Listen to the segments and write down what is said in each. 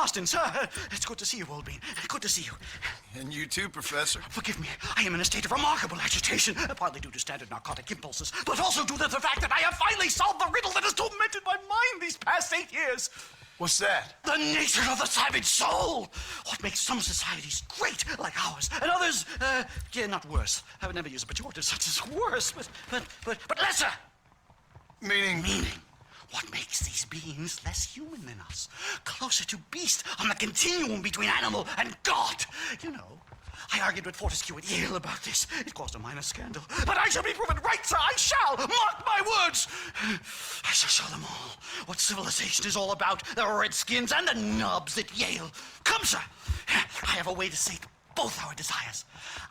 Marston, sir. It's good to see you, Old Bean. Good to see you. And you too, Professor. Forgive me. I am in a state of remarkable agitation, partly due to standard narcotic impulses, but also due to the fact that I have finally solved the riddle that has tormented my mind these past 8 years. What's that? The nature of the savage soul. What makes some societies great, like ours, and others, not worse. I would never use a pejorative such as worse, but lesser. Meaning? What makes these beings less human than us? Closer to beast on the continuum between animal and God. You know, I argued with Fortescue at Yale about this. It caused a minor scandal. But I shall be proven right, sir. I shall. Mark my words. I shall show them all what civilization is all about. The Redskins and the nubs at Yale. Come, sir. I have a way to sate both our desires.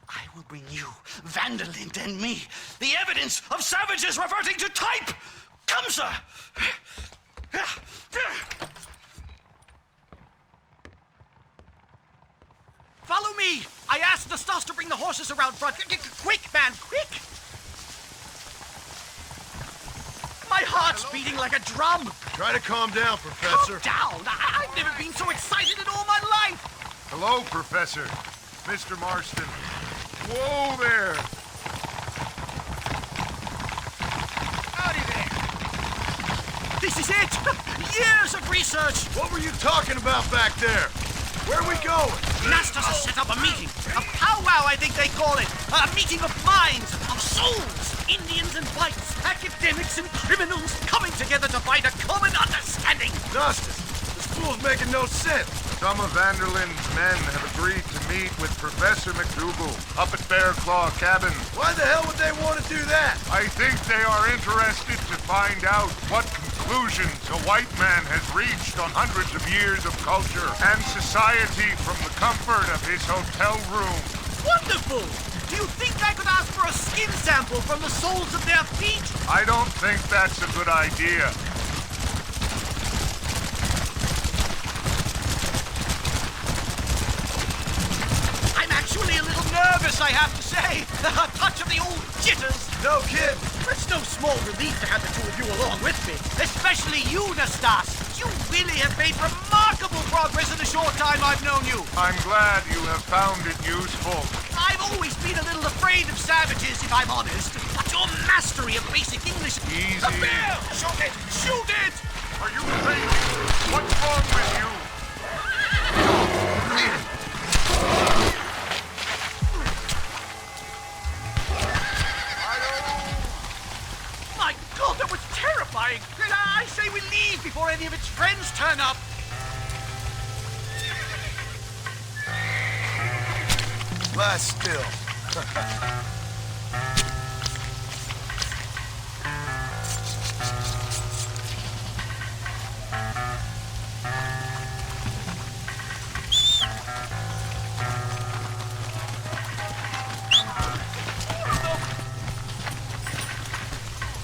I will bring you, Vanderlint and me, the evidence of savages reverting to type. Come, sir. Follow me! I asked the Stas to bring the horses around front. Quick, man, quick! My heart's beating like a drum. Try to calm down, Professor. Calm down! I've never been so excited in all my life! Hello, Professor. Mr. Marston. Whoa there! Howdy there! This is it! Years of research! What were you talking about back there? Where are we going? Nastas has set up a meeting. A powwow, I think they call it. A meeting of minds, of souls. Indians and whites, academics and criminals coming together to find a common understanding. Nastas, this fool's making no sense. Some of Vanderlyn's men have agreed to meet with Professor McDougal up at Bear Claw Cabin. Why the hell would they want to do that? I think they are interested to find out what conclusions a white man has reached on hundreds of years of culture and society from the comfort of his hotel room. Wonderful! Do you think I could ask for a skin sample from the soles of their feet? I don't think that's a good idea. I'm actually a little nervous, I have to say. A touch of the old jitters. No kid. It's no small relief to have the two of you along with me. Especially you, Nastas. You really have made remarkable progress in the short time I've known you. I'm glad you have found it useful. I've always been a little afraid of savages, if I'm honest. But your mastery of basic English... Easy. A bear! Shoot it! Shoot it! Are you crazy? What's wrong with you? My God, that was terrifying! I say we leave before any of its friends turn up. Lie still.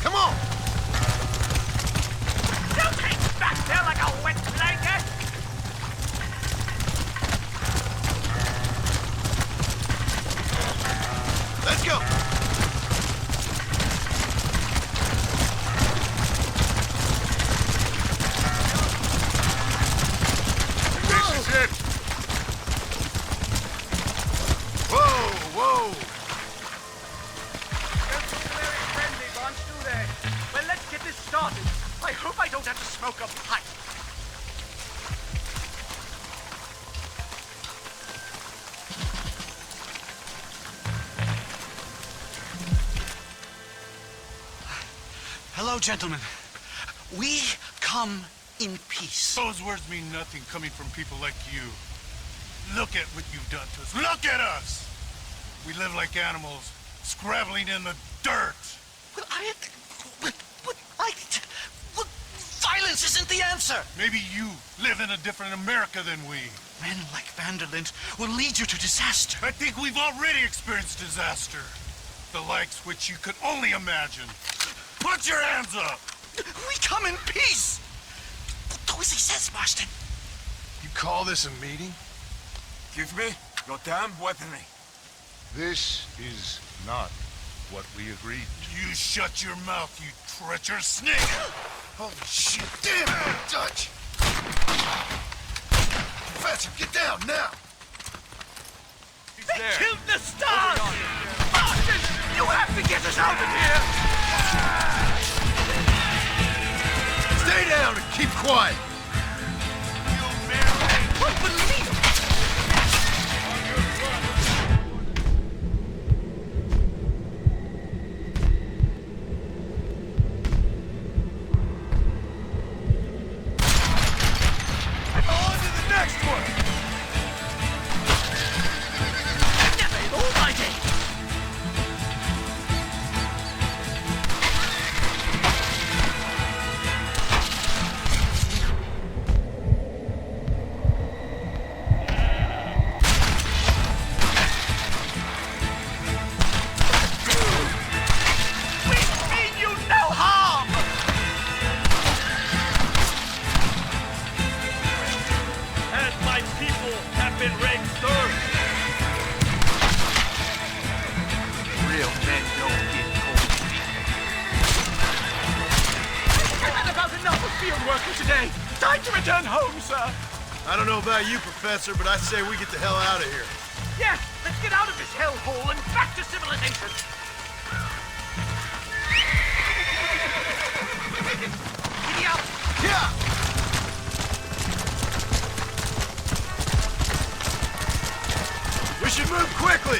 Come on! Don't hang back there like a wet blanket! Let's go! This is it. Whoa, whoa! Don't look very friendly bunch, do they? Well, let's get this started. I hope I don't have to smoke a pipe. Hello, gentlemen. We come in peace. Those words mean nothing coming from people like you. Look at what you've done to us. Look at us! We live like animals, scrabbling in the dirt. Well, violence isn't the answer. Maybe you live in a different America than we. Men like Vanderlint will lead you to disaster. I think we've already experienced disaster. The likes which you could only imagine. Put your hands up! We come in peace. Do as he says, Marston. You call this a meeting? Excuse me? Your damn weaponry. This is not what we agreed to. You shut your mouth, you treacherous snake! Holy shit! Damn it, Dutch! Professor, get down now! They killed the stars! Martin, you have to get us out of here! Stay down and keep quiet! Unbelievable! On to the next one! Never in all my days! We mean you no harm! As my people have been raped, sir. Real men don't get cold. I've had about enough of field work for today. Time to return home, sir. I don't know about you, Professor, but I say we get the hell out of here. Yes, let's get out of this hellhole and back to civilization. Giddy up! Yeah! We should move quickly!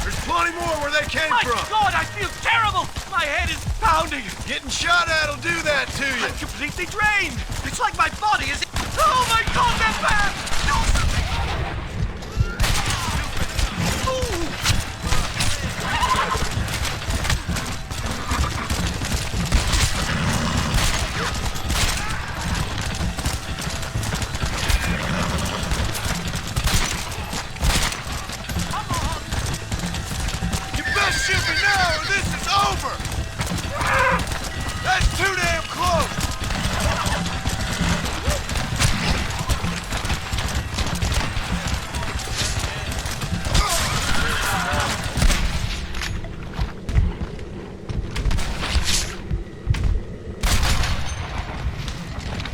There's plenty more where they came My from! God, I feel terrible! My head is pounding! Getting shot at'll do that to you! I'm completely drained! It's like my body is... Oh my God, they're back! No! Ooh. You best shoot me now or this is over! That's too damn close!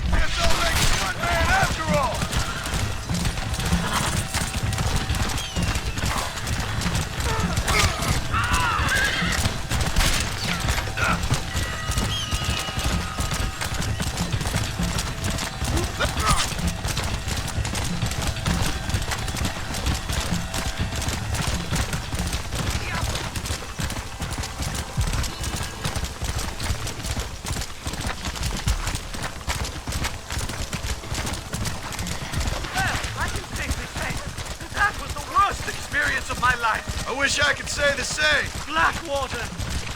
Guess I'll make a good man after all! Well, I can safely say that was the worst experience of my life. I wish I could say the same. Blackwater!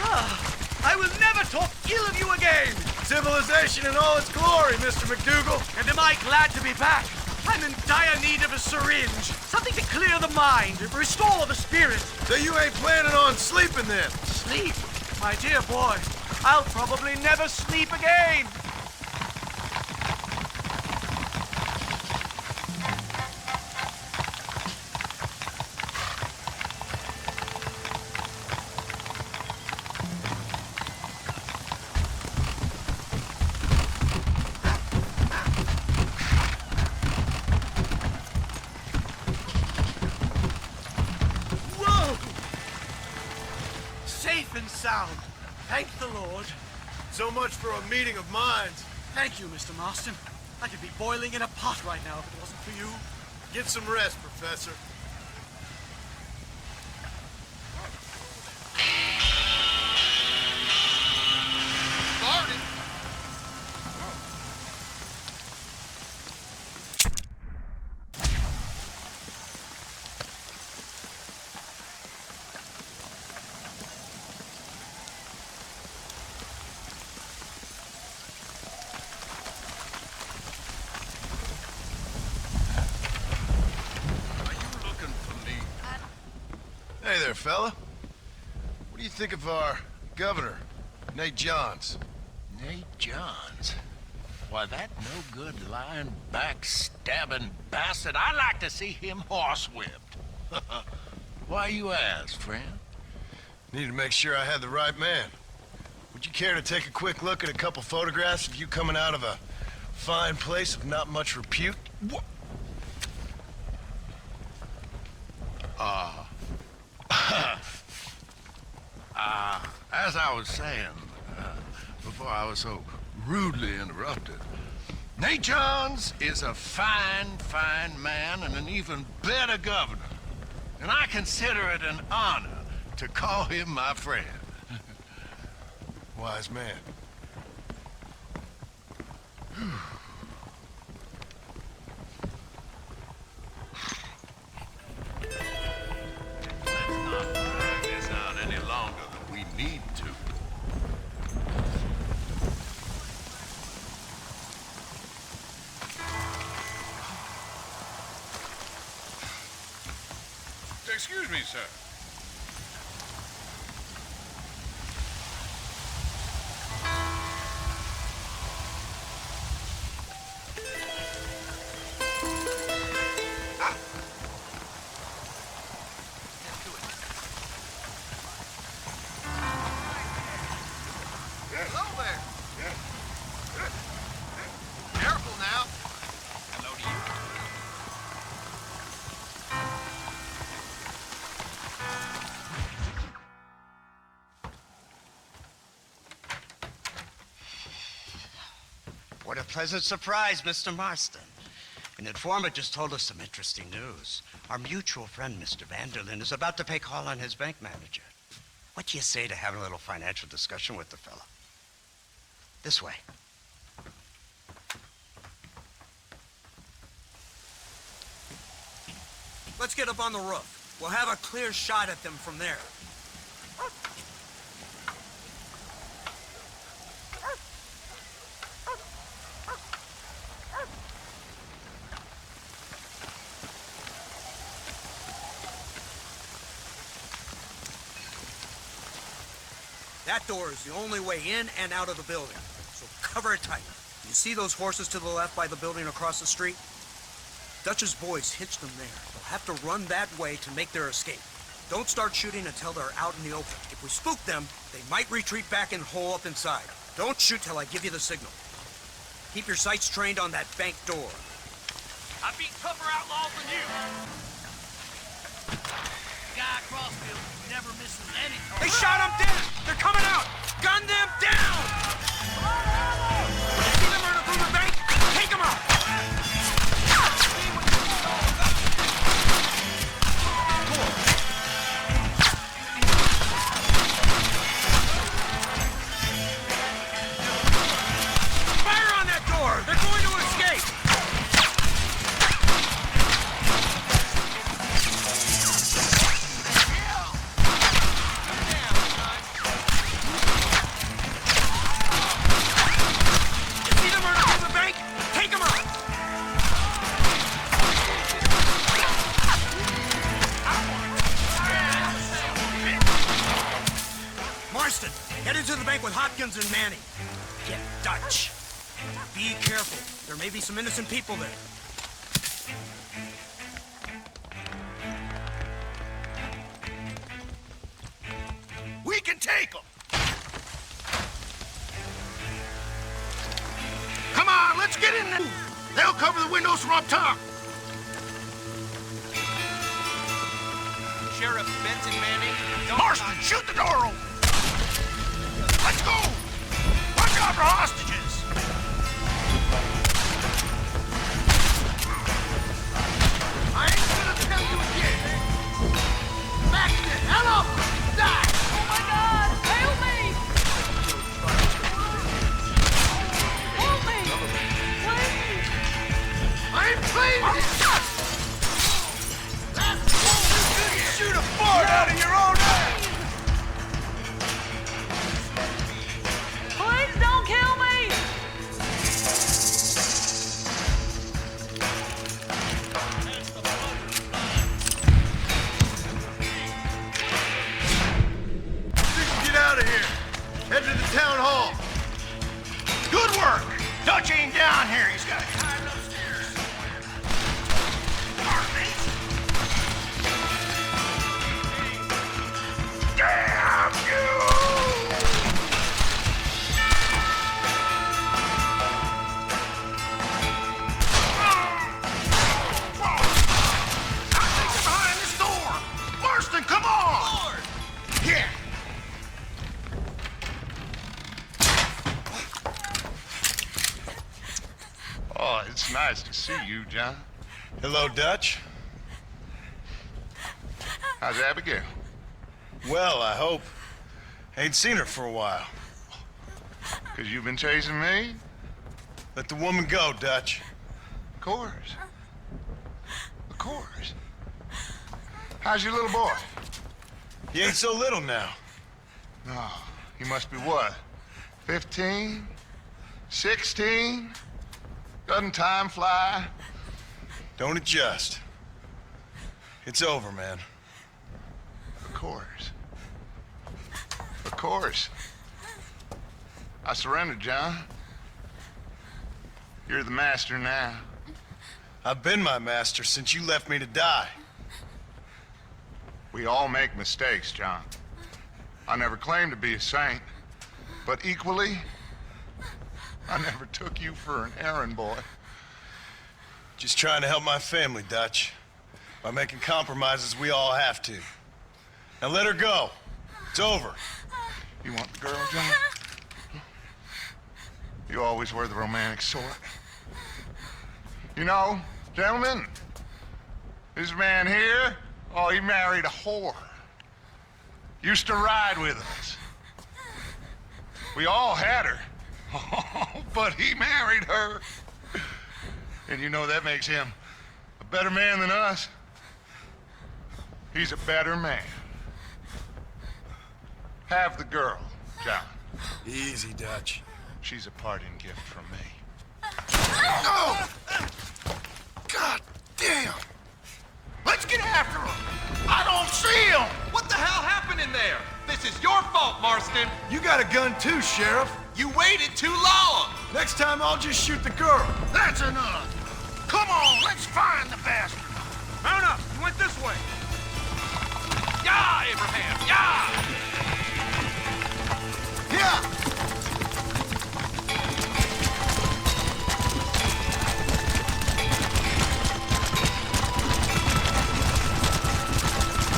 Ah, I will never talk ill of you again! Civilization in all its glory, Mr. McDougal. And am I glad to be back? I'm in dire need of a syringe. Something to clear the mind, restore the spirit. So you ain't planning on sleeping then? Sleep? My dear boy, I'll probably never sleep again. Whoa! Safe and sound. Thank the Lord. So much for a meeting of minds. Thank you, Mr. Marston. I could be boiling in a pot right now if it wasn't for you. Get some rest, Professor. Started. Hey there, fella. What do you think of our governor, Nate Johns? Nate Johns? Why, that no-good, lying, backstabbing bastard. I'd like to see him horsewhipped. Why you ask, friend? Need to make sure I had the right man. Would you care to take a quick look at a couple photographs of you coming out of a fine place of not much repute? As I was saying, before I was so rudely interrupted, Nate Johns is a fine, fine man and an even better governor. And I consider it an honor to call him my friend. Wise man. Let's not drag this out any longer than we need to. Excuse me, sir. Hello there. Careful now. Hello to you. What a pleasant surprise, Mr. Marston. An informant just told us some interesting news. Our mutual friend, Mr. Vanderlyn, is about to pay call on his bank manager. What do you say to having a little financial discussion with the fellow? This way. Let's get up on the roof. We'll have a clear shot at them from there. That door is the only way in and out of the building, so cover it tight. You see those horses to the left by the building across the street? Dutch's boys hitched them there. They'll have to run that way to make their escape. Don't start shooting until they're out in the open. If we spook them, they might retreat back and hole up inside. Don't shoot till I give you the signal. Keep your sights trained on that bank door. I beat tougher outlaws than you. Guy Crossfield never misses any target. They shot them dead! They're coming out! Gun them down! See them running through the bank? Take them out! Fire on that door! They're going to escape! You see them running through the bank? Take them out! Marston, head into the bank with Hopkins and Manning. Get Dutch. Be careful. There may be some innocent people there. We can take them! Come on, let's get in there! They'll cover the windows from up top! Sheriff Benson Manning, Marston, shoot the door open! Let's go! Watch out for hostages! I ain't gonna tell you again! Back the hell up! Die! Oh my God! Help me! Help me! Please! I ain't playing with you! That's all you do! You shoot a fart out of your own eye! Please don't kill me! Get out of here! Head to the town hall! Good work! Dutch ain't down here. He's got it tied upstairs somewhere. Damn you! I think they're behind this door. Nice to see you, John. Hello, Dutch. How's Abigail? Well, I hope. Ain't seen her for a while. 'Cause you've been chasing me? Let the woman go, Dutch. Of course. Of course. How's your little boy? He ain't so little now. No, he must be what? 15? 16? Doesn't time fly? Don't adjust. It's over, man. Of course. Of course. I surrendered, John. You're the master now. I've been my master since you left me to die. We all make mistakes, John. I never claimed to be a saint, but equally, I never took you for an errand boy. Just trying to help my family, Dutch. By making compromises we all have to. Now let her go. It's over. You want the girl, John? You always were the romantic sort. You know, gentlemen, this man here, oh, he married a whore. Used to ride with us. We all had her. Oh, but he married her. And you know that makes him a better man than us. He's a better man. Have the girl, John. Easy, Dutch. She's a parting gift from me. Oh! God damn! Let's get after him! I don't see him! What the hell happened in there? This is your fault, Marston. You got a gun too, Sheriff. You waited too long. Next time I'll just shoot the girl. That's enough! Come on, let's find the bastard! Mount up. You went this way. Yeah, Abraham. Yeah. Yeah!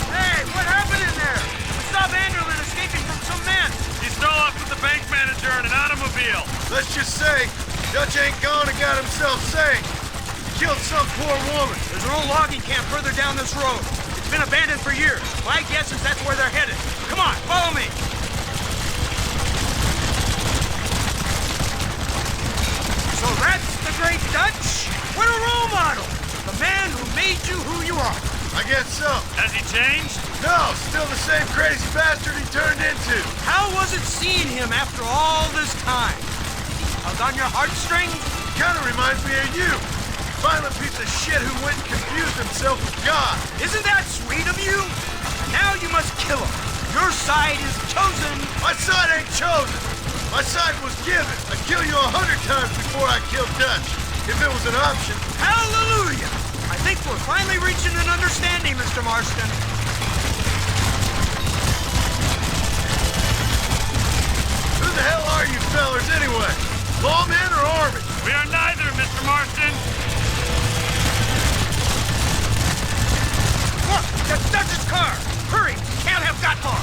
Hey, what happened in there? We saw Vanderlyn escaping from some men. He stole off with the bank manager in an automobile. Let's just say, Dutch ain't gone and got himself saved. Killed some poor woman. There's an old logging camp further down this road. It's been abandoned for years. My guess is that's where they're headed. Come on, follow me. So that's the great Dutch? What a role model! The man who made you who you are. I guess so. Has he changed? No, still the same crazy bastard he turned into. How was it seeing him after all this time? How's on your heartstrings? Kinda reminds me of you. Violent piece of shit who went and confused himself with God. Isn't that sweet of you? And now you must kill him. Your side is chosen. My side ain't chosen. My side was given. I'd kill you 100 times before I killed Dutch. If it was an option. Hallelujah! I think we're finally reaching an understanding, Mr. Marston. Who the hell are you fellers anyway? Lawmen or army? We are neither, Mr. Marston. Look, that's Dutch's car. Hurry, can't have got far.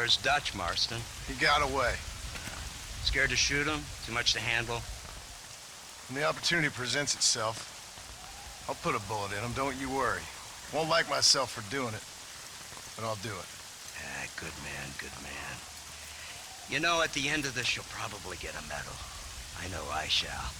Where's Dutch, Marston? He got away. Scared to shoot him? Too much to handle? When the opportunity presents itself, I'll put a bullet in him, don't you worry. Won't like myself for doing it, but I'll do it. Ah, good man, good man. You know, at the end of this, you'll probably get a medal. I know I shall.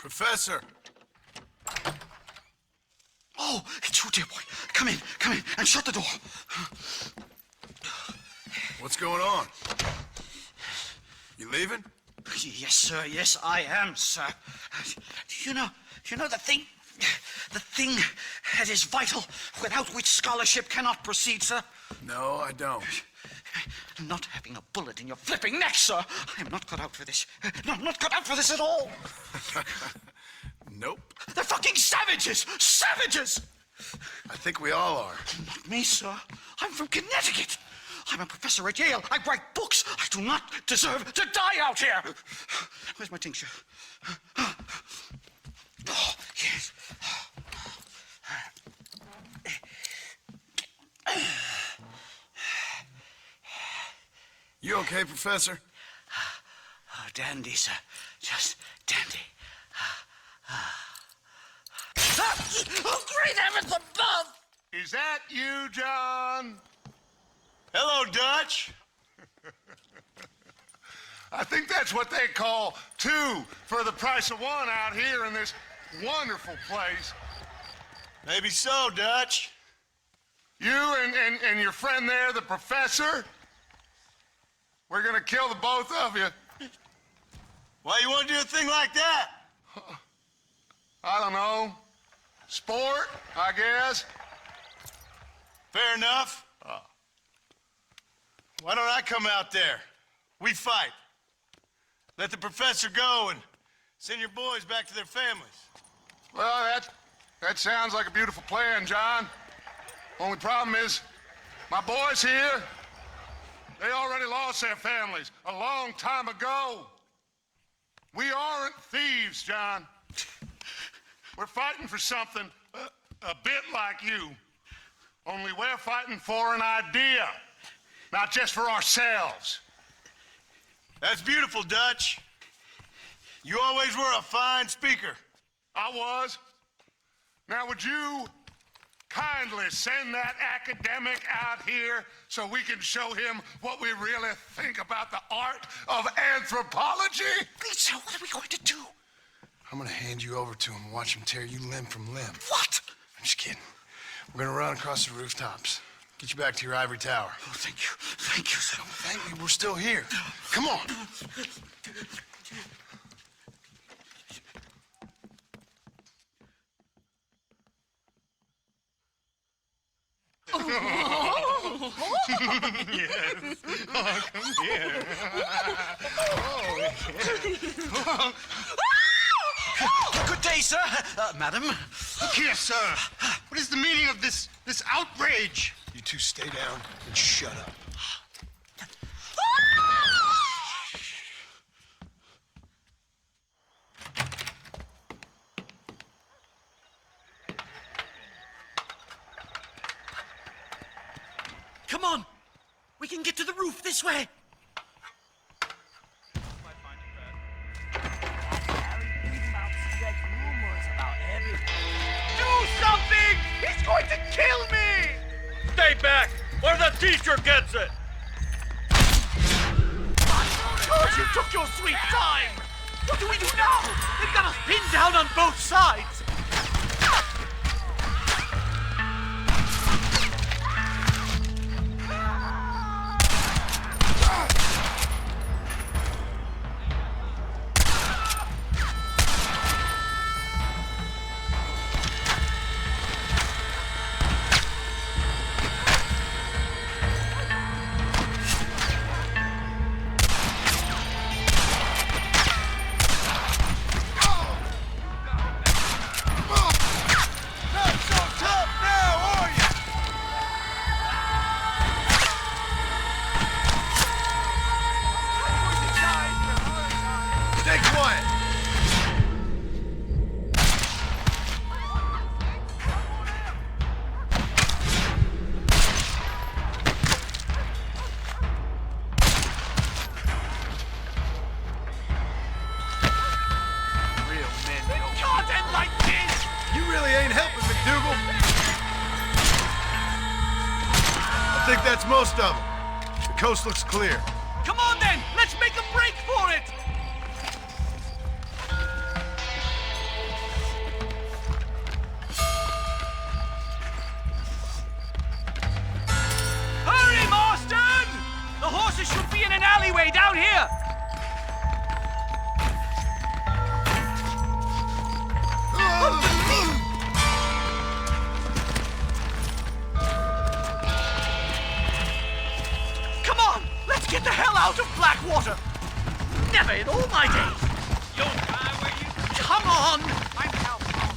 Professor! Oh, it's you, dear boy. Come in, and shut the door. What's going on? You leaving? Yes, sir. Yes, I am, sir. You know the thing that is vital, without which scholarship cannot proceed, sir? No, I don't. Not having a bullet in your flipping neck, sir. I am not cut out for this. No, I'm not cut out for this at all. Nope. They're fucking savages! Savages! I think we all are. Not me, sir. I'm from Connecticut. I'm a professor at Yale. I write books. I do not deserve to die out here. Where's my tincture? Oh, yes. You okay, Professor? Oh, dandy, sir. Just dandy. Oh, great heavens above! Is that you, John? Hello, Dutch. I think that's what they call two for the price of one out here in this wonderful place. Maybe so, Dutch. You and your friend there, the professor, we're gonna kill the both of you. Why you want to do a thing like that? I don't know. Sport, I guess. Fair enough. Why don't I come out there? We fight. Let the professor go and send your boys back to their families. Well, that sounds like a beautiful plan, John. Only problem is, my boys here, they already lost their families a long time ago. We aren't thieves, John. We're fighting for something a bit like you. Only we're fighting for an idea, not just for ourselves. That's beautiful, Dutch. You always were a fine speaker. I was. Now, would you kindly send that academic out here so we can show him what we really think about the art of anthropology? Lisa, what are we going to do? I'm gonna hand you over to him and watch him tear you limb from limb. What? I'm just kidding. We're gonna run across the rooftops. Get you back to your ivory tower. Oh, thank you. Thank you, sir. Thank me, we're still here. Come on. Good day, sir. Madam. Look here, sir. What is the meaning of this outrage? You two stay down and shut up. Come on! We can get to the roof this way! Do something! He's going to kill me! Stay back, or the teacher gets it! God, you took your sweet time! What do we do now? They've got us pinned down on both sides! Stay quiet. Real men can't end like this! You really ain't helping, McDougal. I think that's most of them. The coast looks clear. Come on then! Let's make a break for it! Hurry, Marston! The horses should be in an alleyway down here! Come on! Let's get the hell out of Blackwater! Never in all my days! Come on!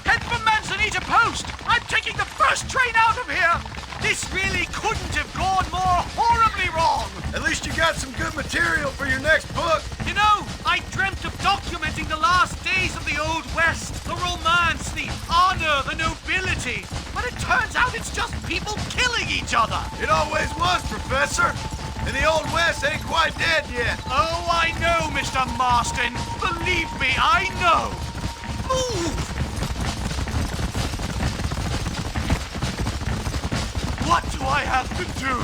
Head for Manzanita Post! I'm taking the first train out of here! This really couldn't have gone more horribly wrong! At least you got some good material for your next book. You know, I dreamt of documenting the last days of the Old West, the romance, the honor, the nobility. But it turns out it's just people killing each other. It always was, Professor. And the Old West ain't quite dead yet. Oh, I know, Mr. Marston. Believe me, I know. Move! What do I have to do?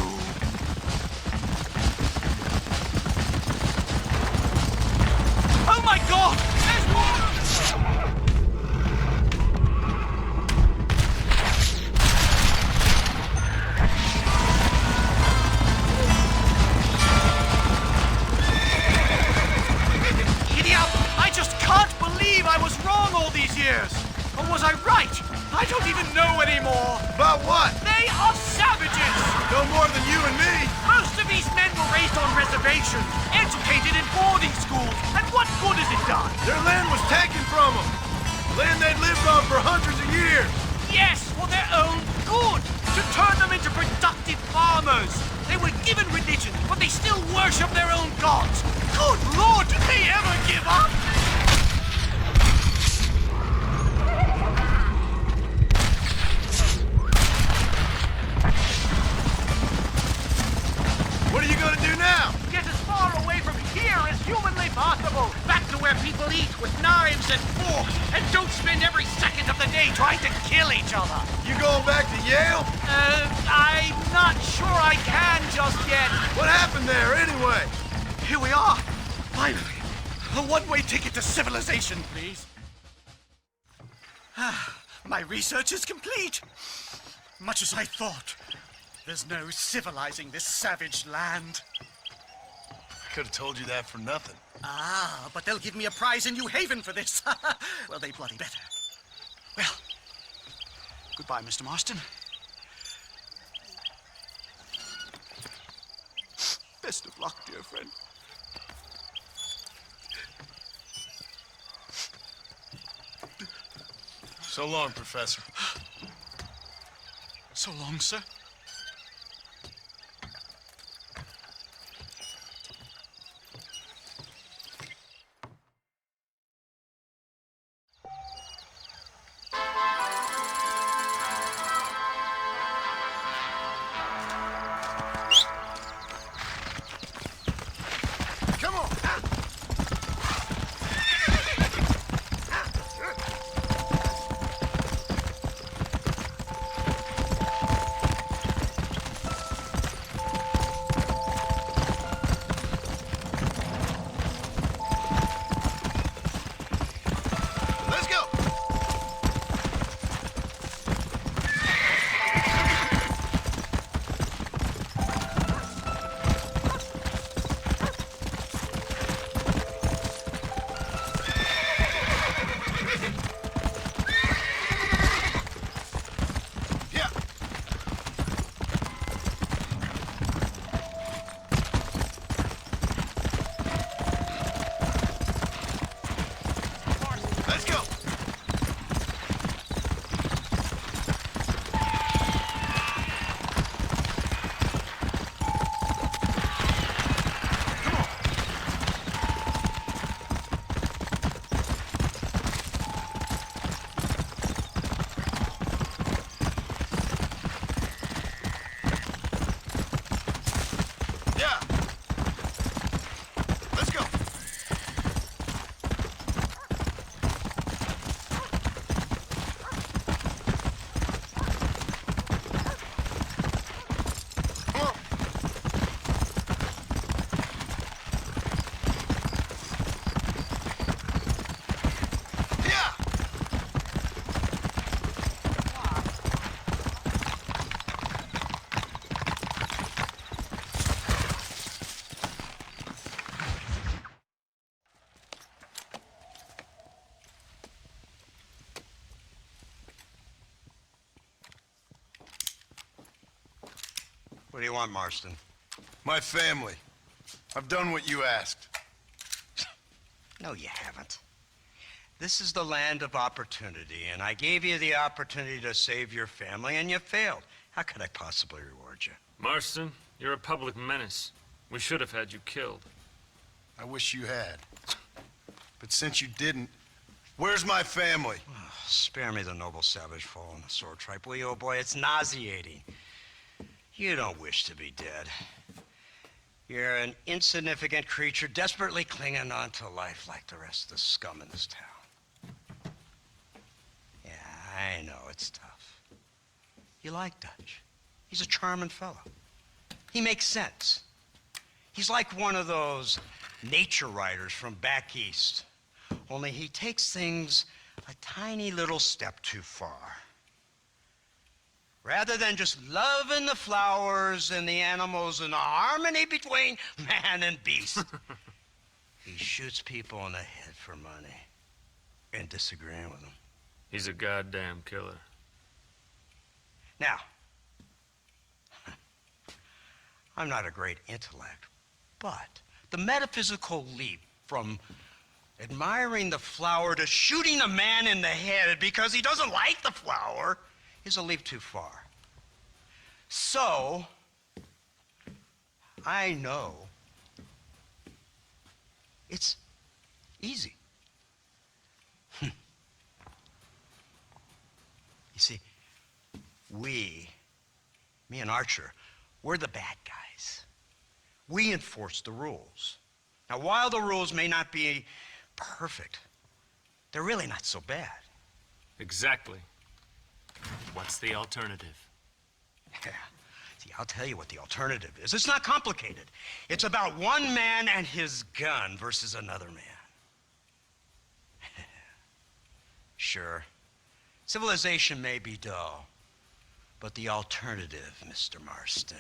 Oh my God! There's one! Idiot! I just can't believe I was wrong all these years. Or was I right? I don't even know anymore. About what? They are savages! No more than you and me. Most of these men were raised on reservations, educated in boarding schools, and what good has it done? Their land was taken from them. Land they'd lived on for hundreds of years. Yes, for their own good, to turn them into productive farmers. They were given religion, but they still worship their own gods. Good Lord, did they ever give up? What are you gonna do now? Get as far away from here as away trying to kill each other. You going back to Yale? I'm not sure I can just yet. What happened there, anyway? Here we are. Finally. A one-way ticket to civilization, please. My research is complete. Much as I thought. There's no civilizing this savage land. I could have told you that for nothing. Ah, but they'll give me a prize in New Haven for this. Well, they bloody better. Well, goodbye, Mr. Marston. Best of luck, dear friend. So long, Professor. So long, sir. Come on. Let's go. Yeah. Let's go. Yeah. Let's go. Come on. Yeah. What do you want, Marston? My family. I've done what you asked. No, you haven't. This is the land of opportunity, and I gave you the opportunity to save your family, and you failed. How could I possibly reward you? Marston, you're a public menace. We should have had you killed. I wish you had. But since you didn't, where's my family? Spare me the noble savage fall on the sword tripe, will you, old boy? It's nauseating. You don't wish to be dead. You're an insignificant creature desperately clinging on to life like the rest of the scum in this town. Yeah, I know it's tough. You like Dutch. He's a charming fellow. He makes sense. He's like one of those nature writers from back east. Only he takes things a tiny little step too far. Rather than just loving the flowers and the animals and the harmony between man and beast, he shoots people in the head for money and disagreeing with them. He's a goddamn killer. Now, I'm not a great intellect, but the metaphysical leap from admiring the flower to shooting a man in the head because he doesn't like the flower is a leap too far. So, I know it's easy. You see, me and Archer, we're the bad guys. We enforce the rules. Now, while the rules may not be perfect, they're really not so bad. Exactly. What's the alternative? Yeah. See, I'll tell you what the alternative is. It's not complicated. It's about one man and his gun versus another man. Sure, civilization may be dull, but the alternative, Mr. Marston,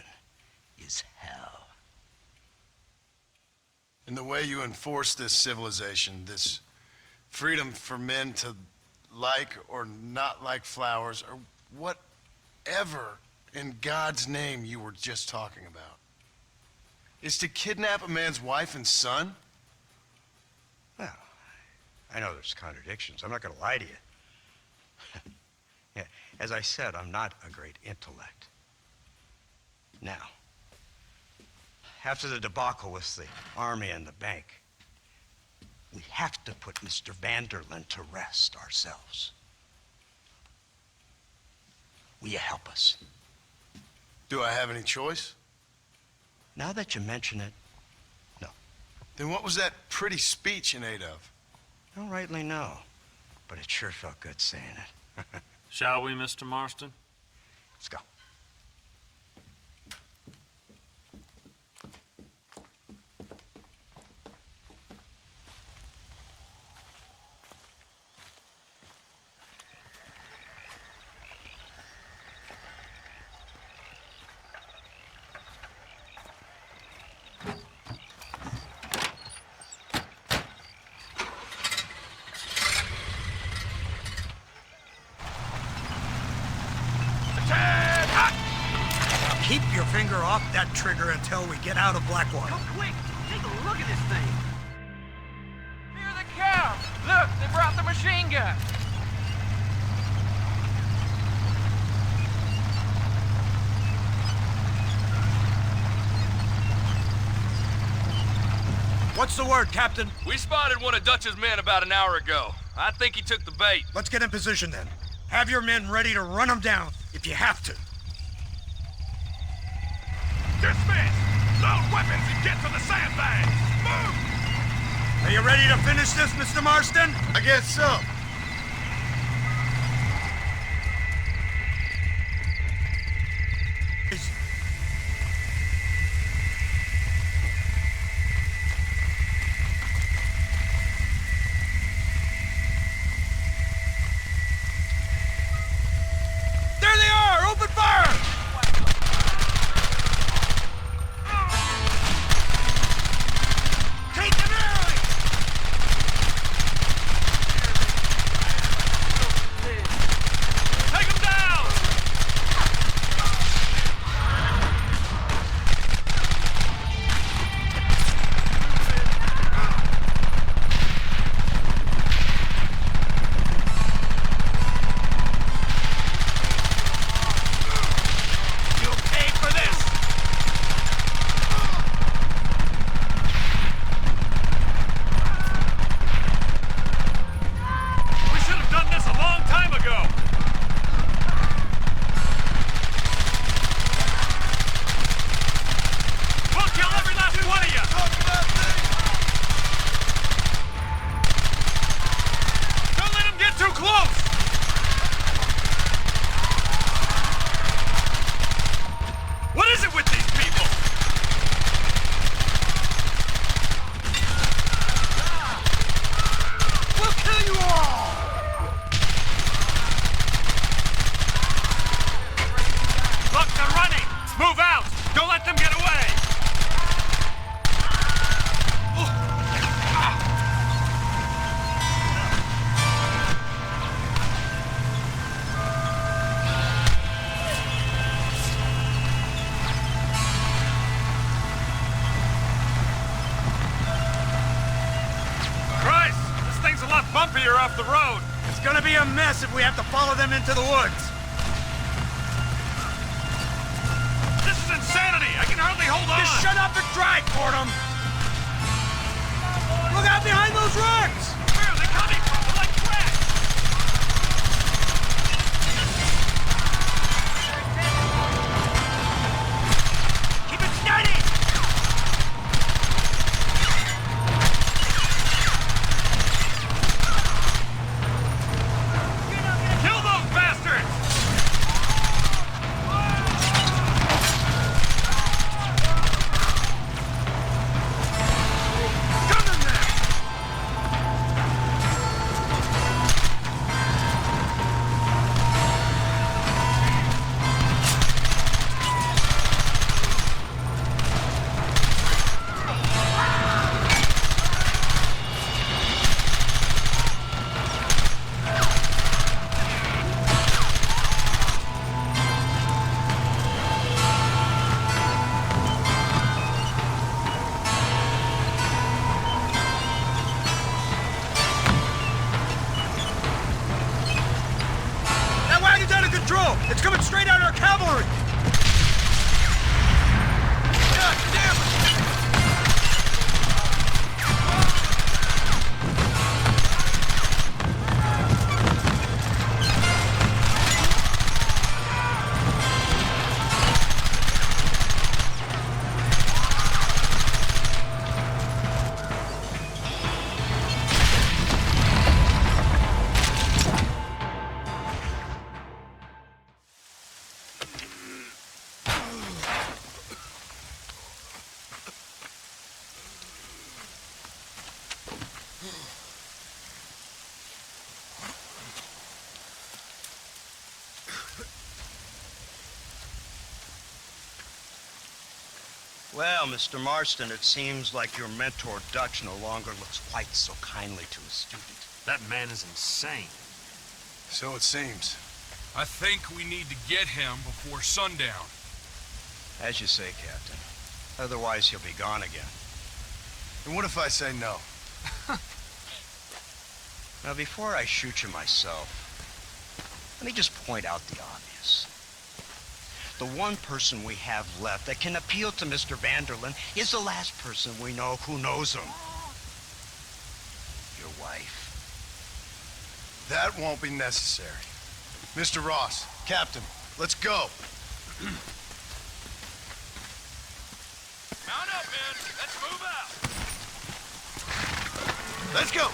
is hell. And the way you enforce this civilization, this freedom for men to like or not like flowers, or whatever in God's name you were just talking about, is to kidnap a man's wife and son? Well, I know there's contradictions. I'm not going to lie to you. Yeah, as I said, I'm not a great intellect. Now, after the debacle with the army and the bank, we have to put Mr. Vanderlyn to rest ourselves. Will you help us? Do I have any choice? Now that you mention it, no. Then what was that pretty speech in aid of? I don't rightly know, but it sure felt good saying it. Shall we, Mr. Marston? Let's go. Keep your finger off that trigger until we get out of Blackwater. Come quick! Take a look at this thing! Here they come! Look, they brought the machine gun! What's the word, Captain? We spotted one of Dutch's men about an hour ago. I think he took the bait. Let's get in position then. Have your men ready to run them down if you have to. Dismiss! Load weapons and get to the sandbags! Move! Are you ready to finish this, Mr. Marston? I guess so. There they are! Open fire! Take them early! Take him down! You'll pay for this! We should have done this a long time ago! We'll kill every last one of you! Don't let him get too close! What is it with these people? We'll kill you all! Look, they're running! Move out! Don't let them get away! Christ! This thing's a lot bumpier off the road! It's gonna be a mess if we have to follow them into the woods. This is insanity! I can hardly hold on! Just shut up and drive, Fordham! Look out behind those rocks! Where are they coming from? They're like cracks! Keep it steady! Kill those bastards! coming straight at our cavalry! God damn it! Well, Mr. Marston, it seems like your mentor Dutch no longer looks quite so kindly to his student. That man is insane. So it seems. I think we need to get him before sundown. As you say, Captain. Otherwise, he'll be gone again. And what if I say no? Now, before I shoot you myself, let me just point out the obvious. The one person we have left that can appeal to Mr. Vanderlyn is the last person we know who knows him. Your wife. That won't be necessary. Mr. Ross, Captain, let's go. Mount up, men. Let's move out. Let's go.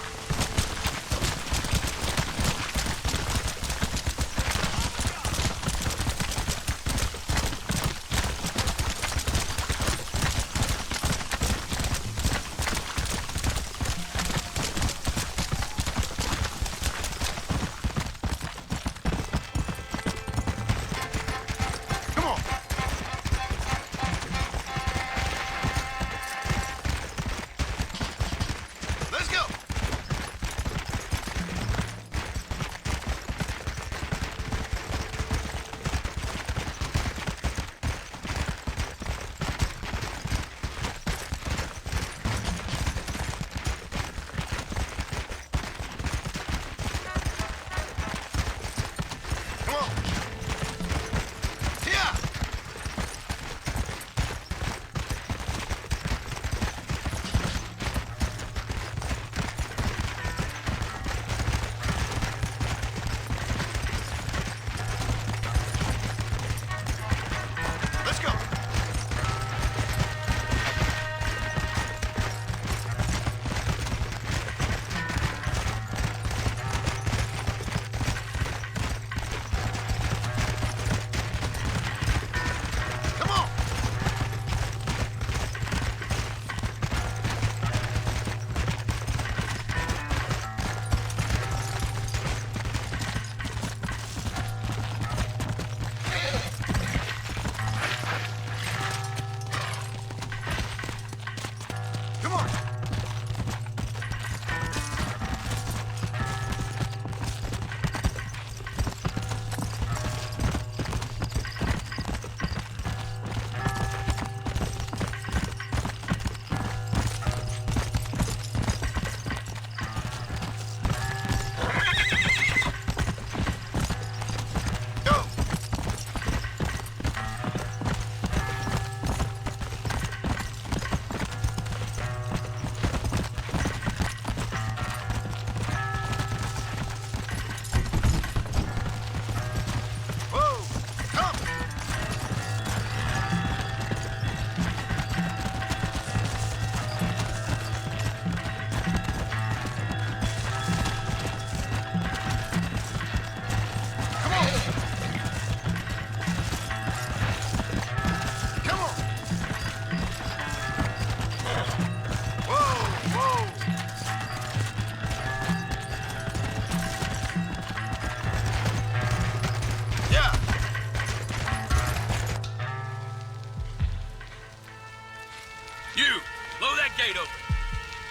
gate open.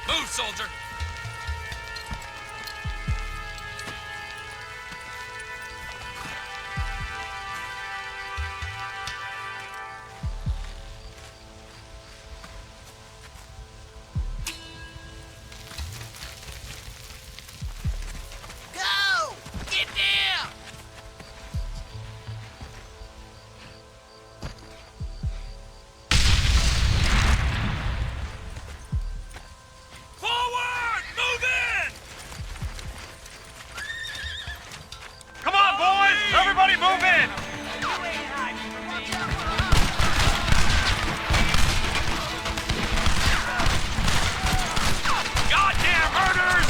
Move, soldier! Go! Get down! in! Goddamn murders!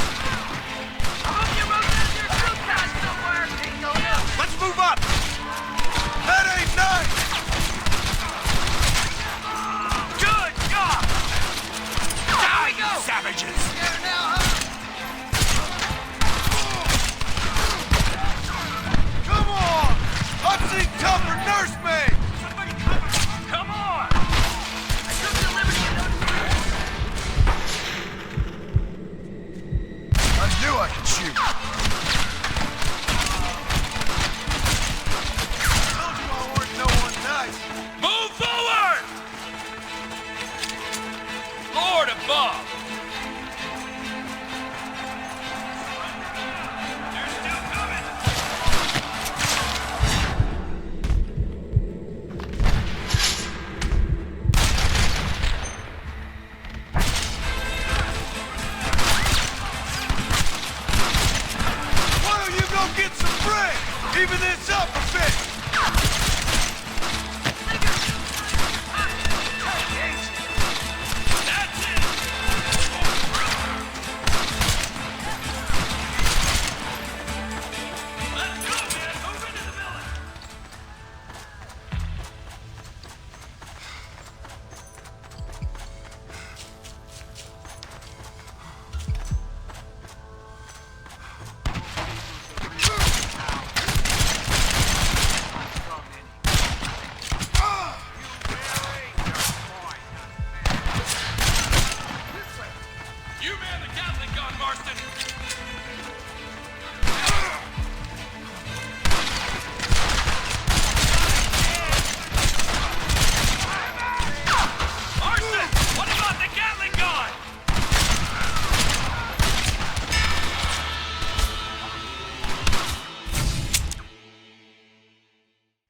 Let's move up! That ain't nice! Good God! Down, you savages! Come on! I've seen tougher nursemaids! Come on! I knew I could shoot. Told you I weren't no one nice. Move forward! Lord above! They're still coming! Why don't you go get some bread? Even this up a bit. That's it! Let's go, man! Move into the village! You man the Gatling gun, Marston! Marston! What about the Gatling gun?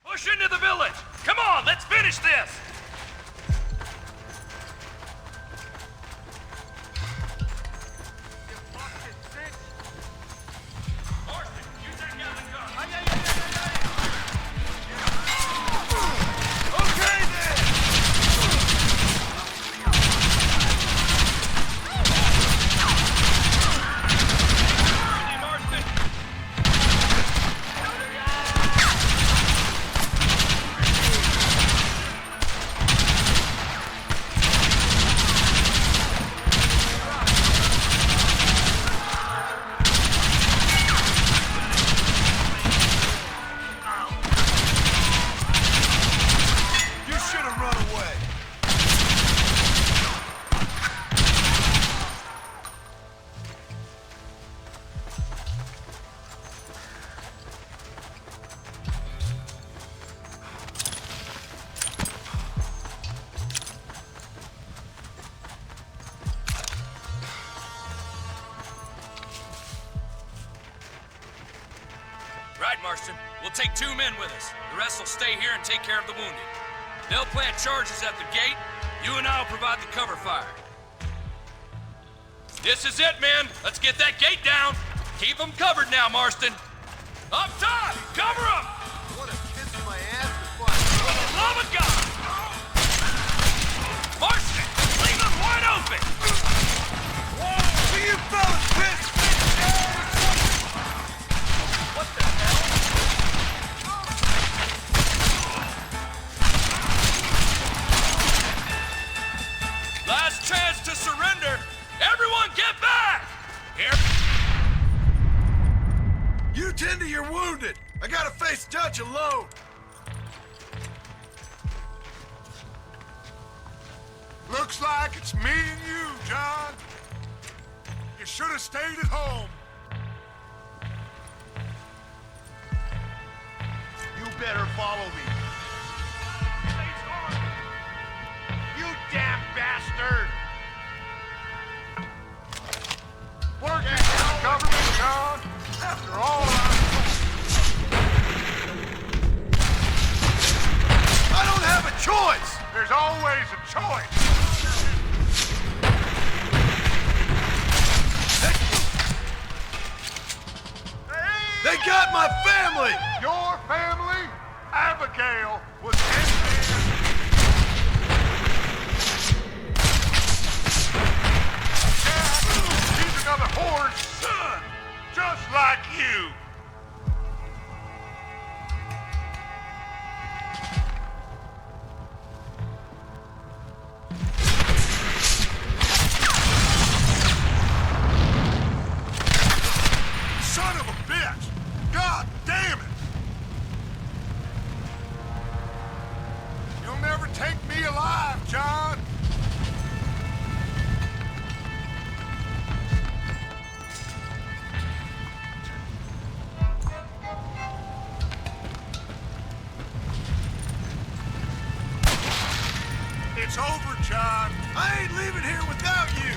Push into the village! Come on, let's finish this! Marston, use that Gatling gun! Okay then. Early, Marston! You should have run away. Right, Marston. We'll take 2 men with us. The rest will stay here and take care of the wounded. They'll plant charges at the gate. You and I'll provide the cover fire. This is it, men. Let's get that gate down. Keep them covered now, Marston. Up top! Cover them! What a kiss my ass to fight. For the love of God! Marston, leave them wide open! Do you fellas pissed? What the hell? Last chance to surrender! Everyone get back! Here. You tend to your wounded. I gotta face Dutch alone. Looks like it's me and you, John. You should have stayed at home. You better follow me. You damn bastard! Working for the government, John. After all, I don't have a choice! there's always a choice. They got my family! Your family? Gale was ended. Jack, he's another whore's son, just like you. Son of a bitch! God damn it! You'll never take me alive, John! It's over, John. I ain't leaving here without you.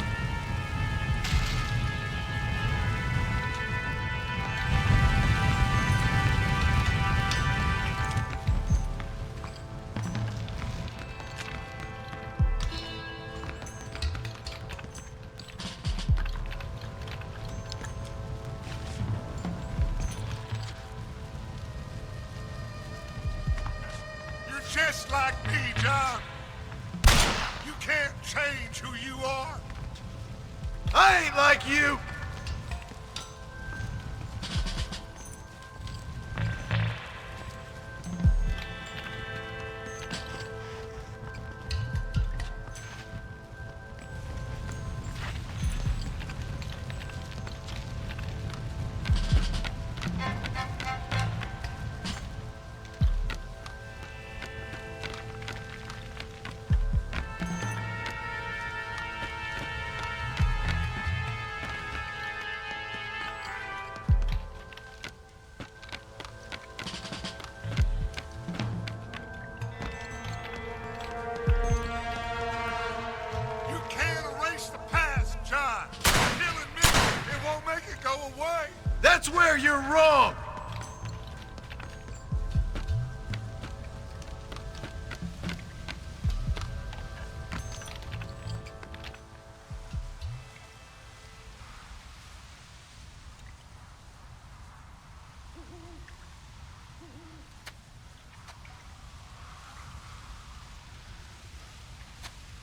You're just like me, John. You can't change who you are. I ain't like you. You can't erase the past, John. Killing me, it won't make it go away. That's where you're wrong.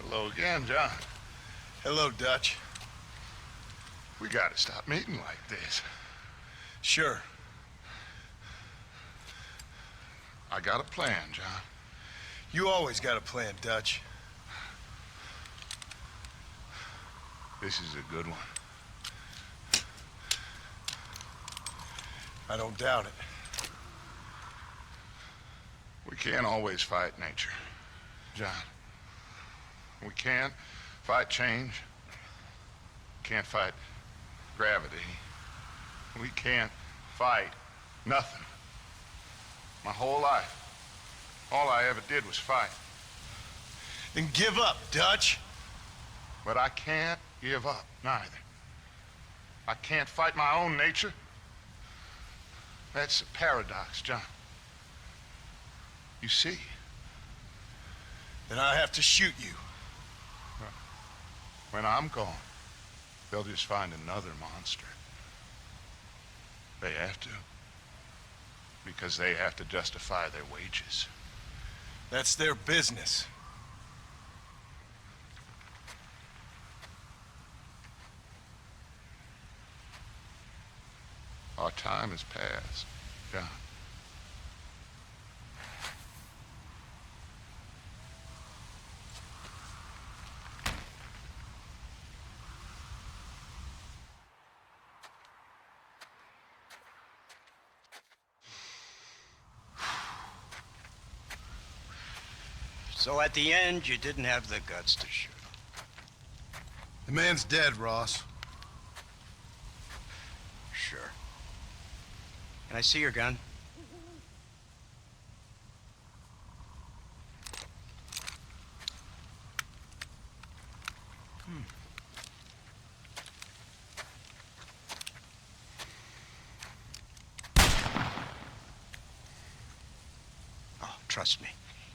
Hello again, John. Hello, Dutch. We gotta stop meeting like this. Sure. I got a plan, John. You always got a plan, Dutch. This is a good one. I don't doubt it. We can't always fight nature, John. We can't fight change. Can't fight gravity. We can't fight nothing. My whole life, all I ever did was fight. Then give up, Dutch. But I can't give up, neither. I can't fight my own nature. That's a paradox, John. You see? Then I have to shoot you. When I'm gone, they'll just find another monster. They have to. Because they have to justify their wages. That's their business. Our time has passed, John. So at the end, you didn't have the guts to shoot him. The man's dead, Ross. Sure. Can I see your gun? Oh, trust me.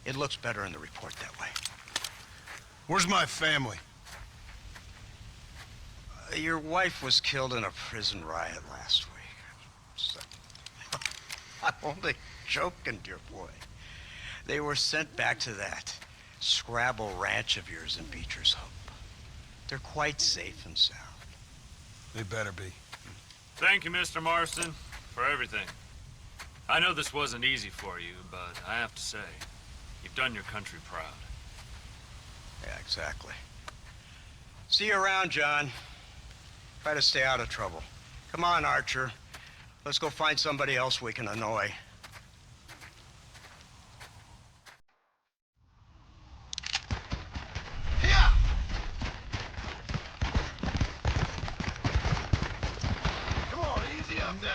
It looks better in the report that way. Where's my family? Your wife was killed in a prison riot last week. So, I'm only joking, dear boy. They were sent back to that Scrabble ranch of yours in Beecher's Hope. They're quite safe and sound. They better be. Thank you, Mr. Marston, for everything. I know this wasn't easy for you, but I have to say, you've done your country proud. Yeah, exactly. See you around, John. Try to stay out of trouble. Come on, Archer. Let's go find somebody else we can annoy. Come on, easy up there.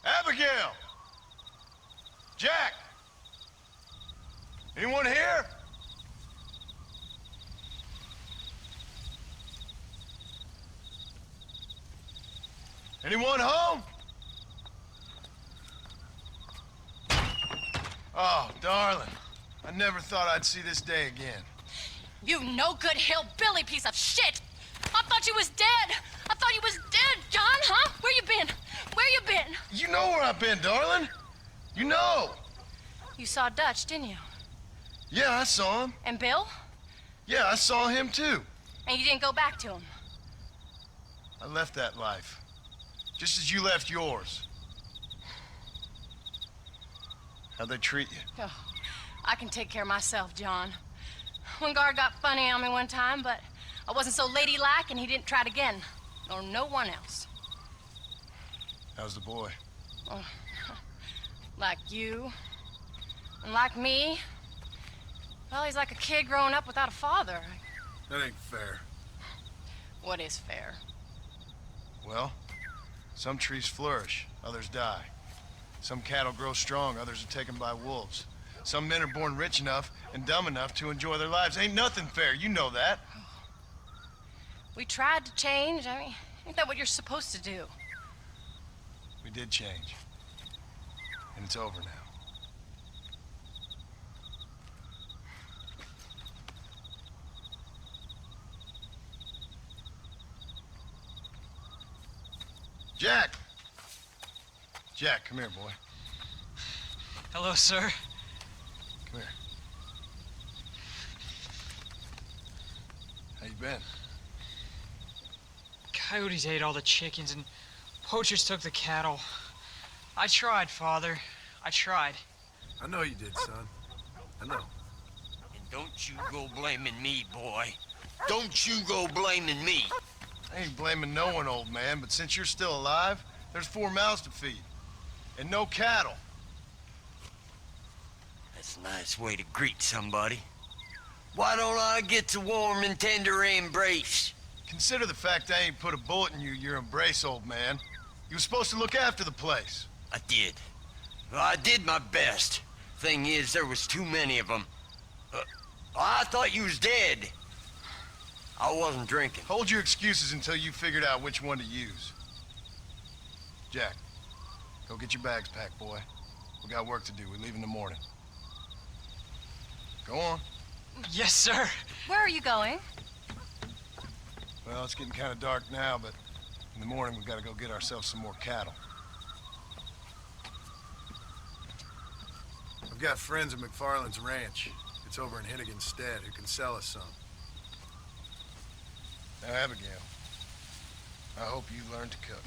Abigail! Jack! Anyone here? Anyone home? Oh, darling. I never thought I'd see this day again. You no good hillbilly piece of shit! I thought you was dead! I thought you was dead, John, huh? Where you been? Where you been? You know where I've been, darling. You know. You saw Dutch, didn't you? Yeah, I saw him. And Bill? Yeah, I saw him too. And you didn't go back to him? I left that life. Just as you left yours. How'd they treat you? Oh, I can take care of myself, John. One guard got funny on me one time, but I wasn't so ladylike and he didn't try it again. Nor no one else. How's the boy? Oh, like you. And like me. Well, he's like a kid growing up without a father. That ain't fair. What is fair? Well, some trees flourish, others die. Some cattle grow strong, others are taken by wolves. Some men are born rich enough and dumb enough to enjoy their lives. Ain't nothing fair, you know that. We tried to change. I mean, ain't that what you're supposed to do? We did change. And it's over now. Jack! Jack, come here, boy. Hello, sir. Come here. How you been? Coyotes ate all the chickens and poachers took the cattle. I tried, Father. I tried. I know you did, son. I know. And don't you go blaming me, boy. Don't you go blaming me. I ain't blaming no one, old man, but since you're still alive, there's 4 mouths to feed. And no cattle. That's a nice way to greet somebody. Why don't I get a warm and tender embrace? Consider the fact I ain't put a bullet in your embrace, old man. You were supposed to look after the place. I did. Well, I did my best. Thing is, there was too many of them. I thought you was dead. I wasn't drinking. Hold your excuses until you figured out which one to use. Jack, go get your bags packed, boy. We got work to do. We leave in the morning. Go on. Yes, sir. Where are you going? Well, it's getting kind of dark now, but in the morning we've got to go get ourselves some more cattle. I've got friends at McFarland's ranch. It's over in Hennigan's Stead who can sell us some. Now, Abigail, I hope you learn to cook.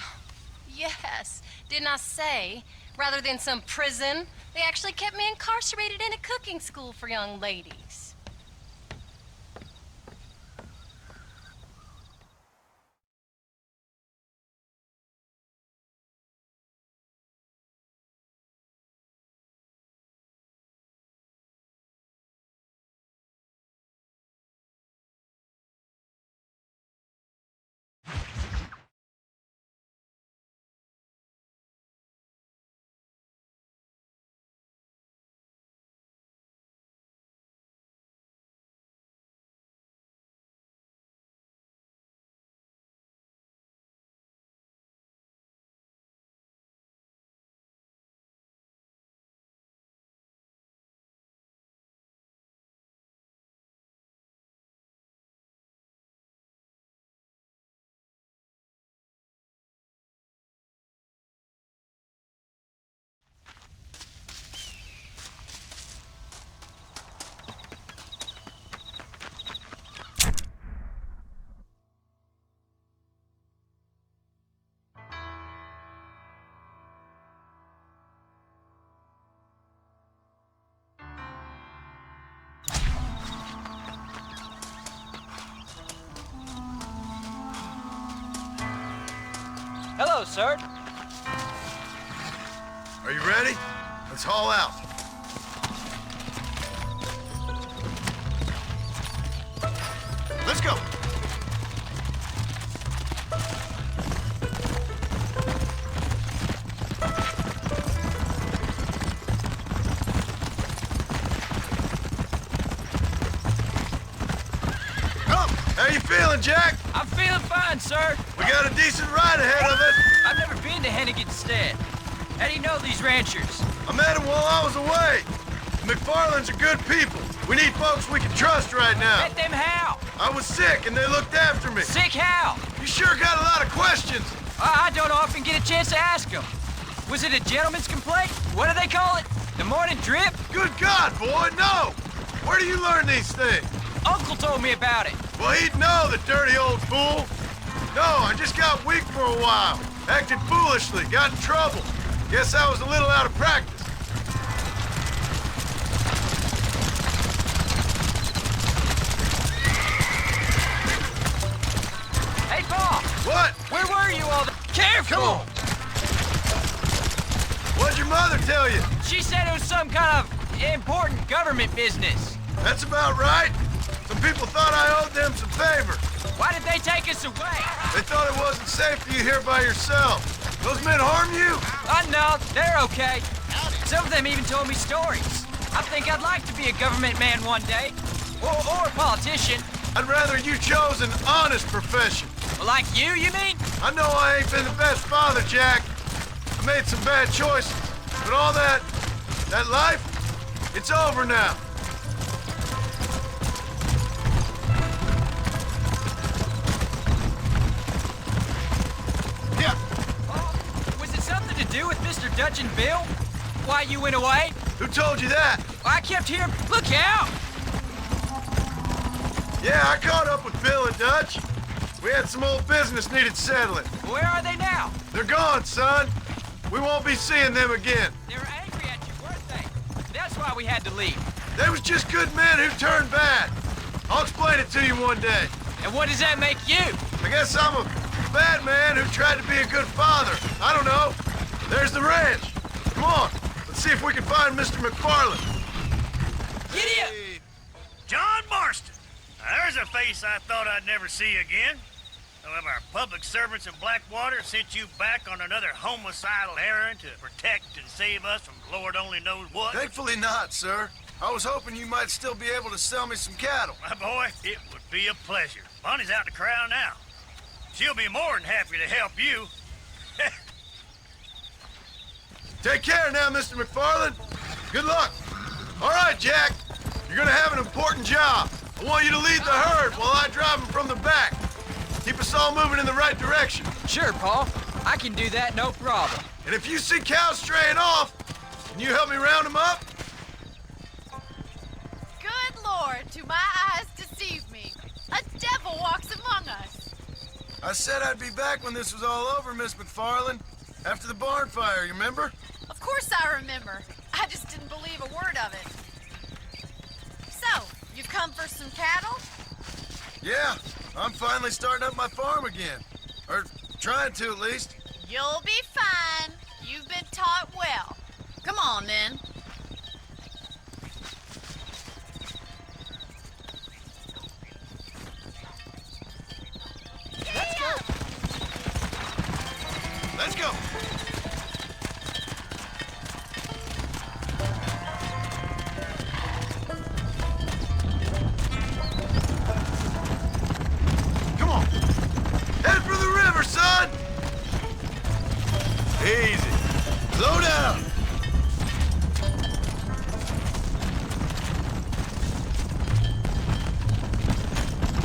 Yes. Didn't I say, rather than some prison, they actually kept me incarcerated in a cooking school for young ladies. Hello, sir. Are you ready? Let's haul out. Let's go. How you feeling, Jack? I'm feeling fine, sir. We got a decent ride ahead of us. I've never been to Hennigan's Stead. How do you know these ranchers? I met them while I was away. The McFarlands are good people. We need folks we can trust right now. Met them how? I was sick and they looked after me. Sick how? You sure got a lot of questions. I don't often get a chance to ask them. Was it a gentleman's complaint? What do they call it? The morning drip? Good God, boy, no! Where do you learn these things? Uncle told me about it. Well, he'd know, the dirty old fool. No, I just got weak for a while. Acted foolishly, got in trouble. Guess I was a little out of practice. Hey, Paul! What? Where were you all the... Careful! Come on. What'd your mother tell you? She said it was some kind of important government business. That's about right. Some people thought I owed them some favor. Why did they take us away? They thought it wasn't safe for you here by yourself. Those men harm you? No, they're okay. Some of them even told me stories. I think I'd like to be a government man one day. Or a politician. I'd rather you chose an honest profession. Like you mean? I know I ain't been the best father, Jack. I made some bad choices. But all that life, it's over now. Yeah. Was it something to do with Mr. Dutch and Bill? Why you went away? Who told you that? I kept hearing, look out! Yeah, I caught up with Bill and Dutch. We had some old business needed settling. Where are they now? They're gone, son. We won't be seeing them again. They were angry at you, weren't they? That's why we had to leave. They was just good men who turned bad. I'll explain it to you one day. And what does that make you? I guess I'm a bad man who tried to be a good father. I don't know. There's the ranch. Come on, let's see if we can find Mr. McFarland. Giddy up! John Marston. Now, there's a face I thought I'd never see again. Some of our public servants in Blackwater sent you back on another homicidal errand to protect and save us from Lord only knows what. Thankfully not, sir. I was hoping you might still be able to sell me some cattle. My boy, it would be a pleasure. Bonnie's out in the crowd now. She'll be more than happy to help you. Take care now, Mr. McFarland. Good luck. All right, Jack. You're gonna have an important job. I want you to lead the herd while I drive them from the back. Keep us all moving in the right direction. Sure, Paul. I can do that, no problem. And if you see cows straying off, can you help me round them up? Good Lord, do my eyes deceive me? A devil walks among us. I I said I'd be back when this was all over, Miss McFarland. After the barn fire, you remember? Of course I remember. I just didn't believe a word of it. So, you come for some cattle? Yeah, I'm finally starting up my farm again. Or trying to, at least. You'll be fine. You've been taught well. Come on, then. Let's go! Come on! Head for the river, son! Easy. Slow down!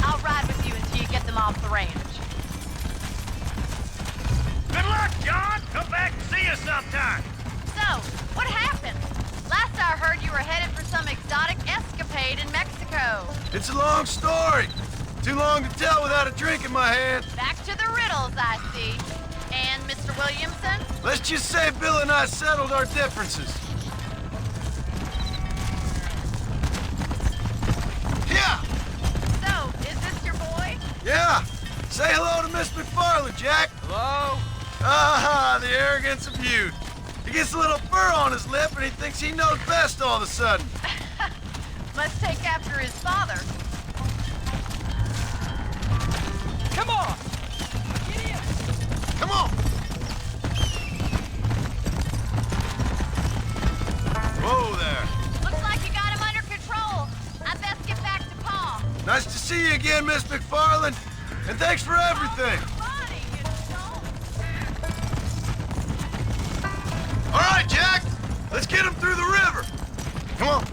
I'll ride with you until you get them off the ranch. Good luck, John. Come back and see us sometime. So, what happened? Last I heard you were headed for some exotic escapade in Mexico. It's a long story. Too long to tell without a drink in my hand. Back to the riddles, I see. And Mr. Williamson? Let's just say Bill and I settled our differences. Yeah! So, is this your boy? Yeah! Say hello to Miss McFarland, Jack. Hello? Ah, the arrogance of youth. He gets a little fur on his lip and he thinks he knows best all of a sudden. Must take after his father. Come on! Get in! Come on! Whoa there. Looks like you got him under control. I best get back to Pa. Nice to see you again, Miss McFarland. And thanks for everything. All right, Jack. Let's get him through the river. Come on.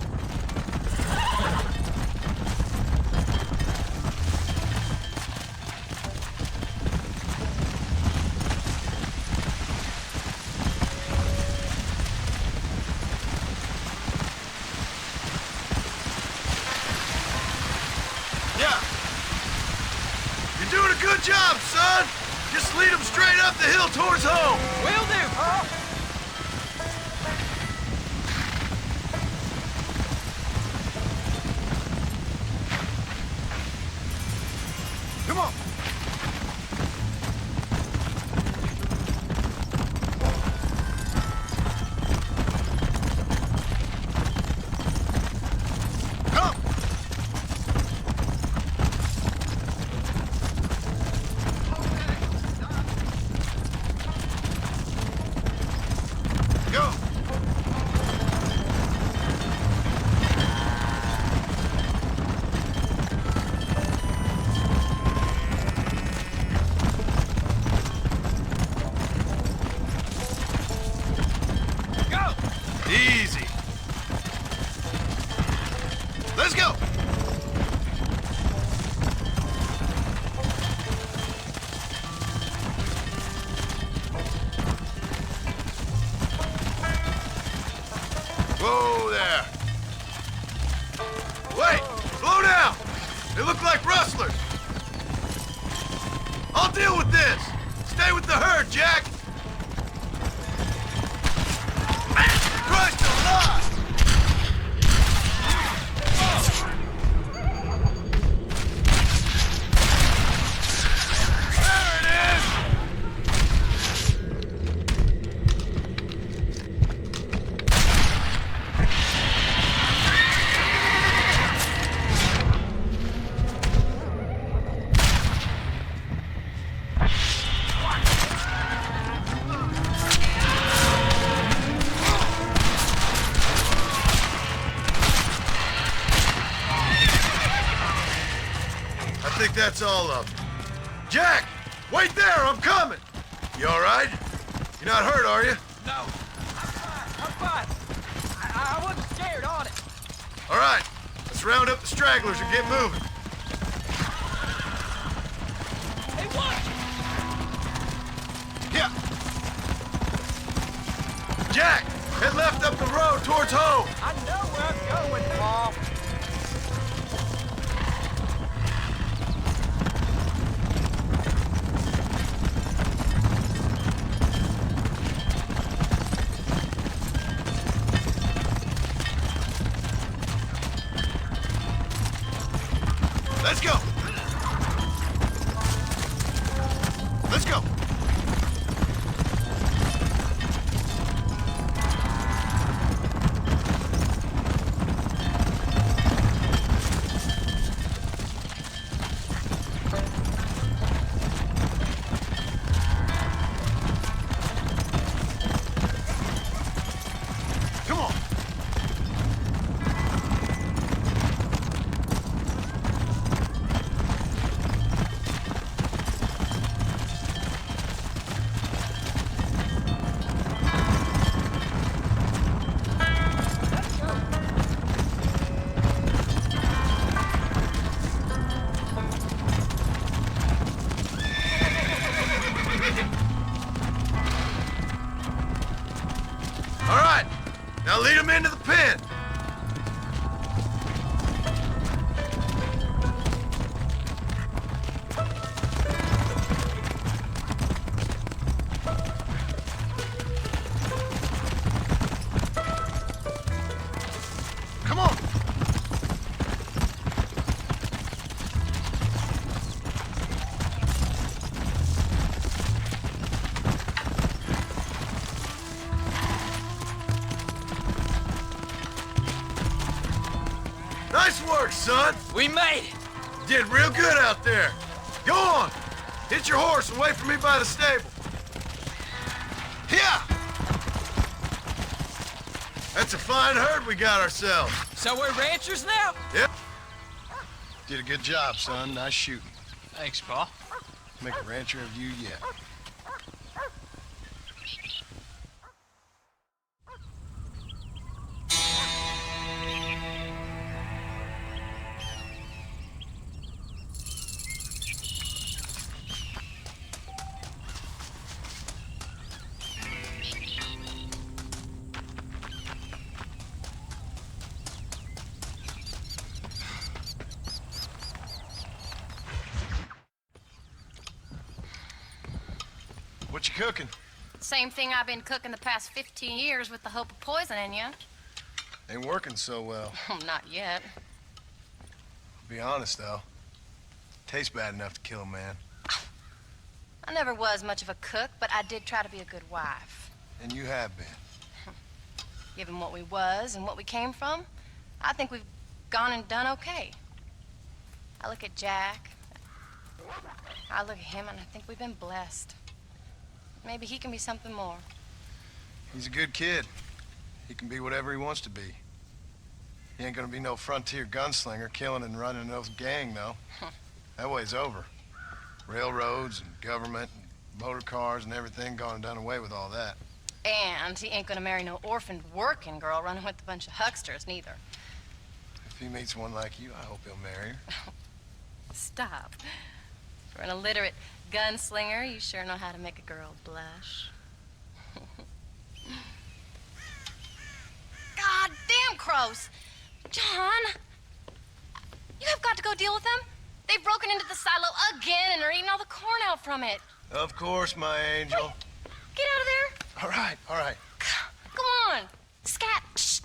Yeah. You're doing a good job, son. Just lead him straight up the hill towards home. Will do, Pa. Come on. Come. Go. Go! Easy. Let's go. Whoa there. Wait, slow down. They look like rustlers. I'll deal with this. Stay with the herd, Jack. Christ alive! There it is! I think that's all of them. Jack! Wait there! I'm coming! You all right? You're not hurt, are you? No. I'm fine. I wasn't scared, on it. All right. Let's round up the stragglers and get moving. Hey, watch! Yeah. Jack! Head left up the road towards home. I know where I'm going, Pa. Let's go. Come on. All right, now lead them into the pen. Come on. Nice work, son. We made it. You did real good out there. Go on. Hit your horse and wait for me by the stable. Yeah. That's a fine herd we got ourselves. So we're ranchers now? Yep. Did a good job, son. Nice shooting. Thanks, Pa. Make a rancher of you yet. What you cooking? Same thing I've been cooking the past 15 years with the hope of poisoning you. Ain't working so well. Not yet. Be honest, though. Tastes bad enough to kill a man. I never was much of a cook, but I did try to be a good wife. And you have been. Given what we was and what we came from, I think we've gone and done okay. I look at Jack. I look at him and I think we've been blessed. Maybe he can be something more. He's a good kid. He can be whatever he wants to be. He ain't gonna be no frontier gunslinger killing and running no gang, though. That way's over. Railroads and government and motor cars and everything gone and done away with all that. And he ain't gonna marry no orphaned working girl running with a bunch of hucksters, neither. If he meets one like you, I hope he'll marry her. Stop. For an illiterate gunslinger, you sure know how to make a girl blush. God damn crows! John! You have got to go deal with them. They've broken into the silo again and are eating all the corn out from it. Of course, my angel. Wait, get out of there. All right, all right. Go on. Scat. Shh.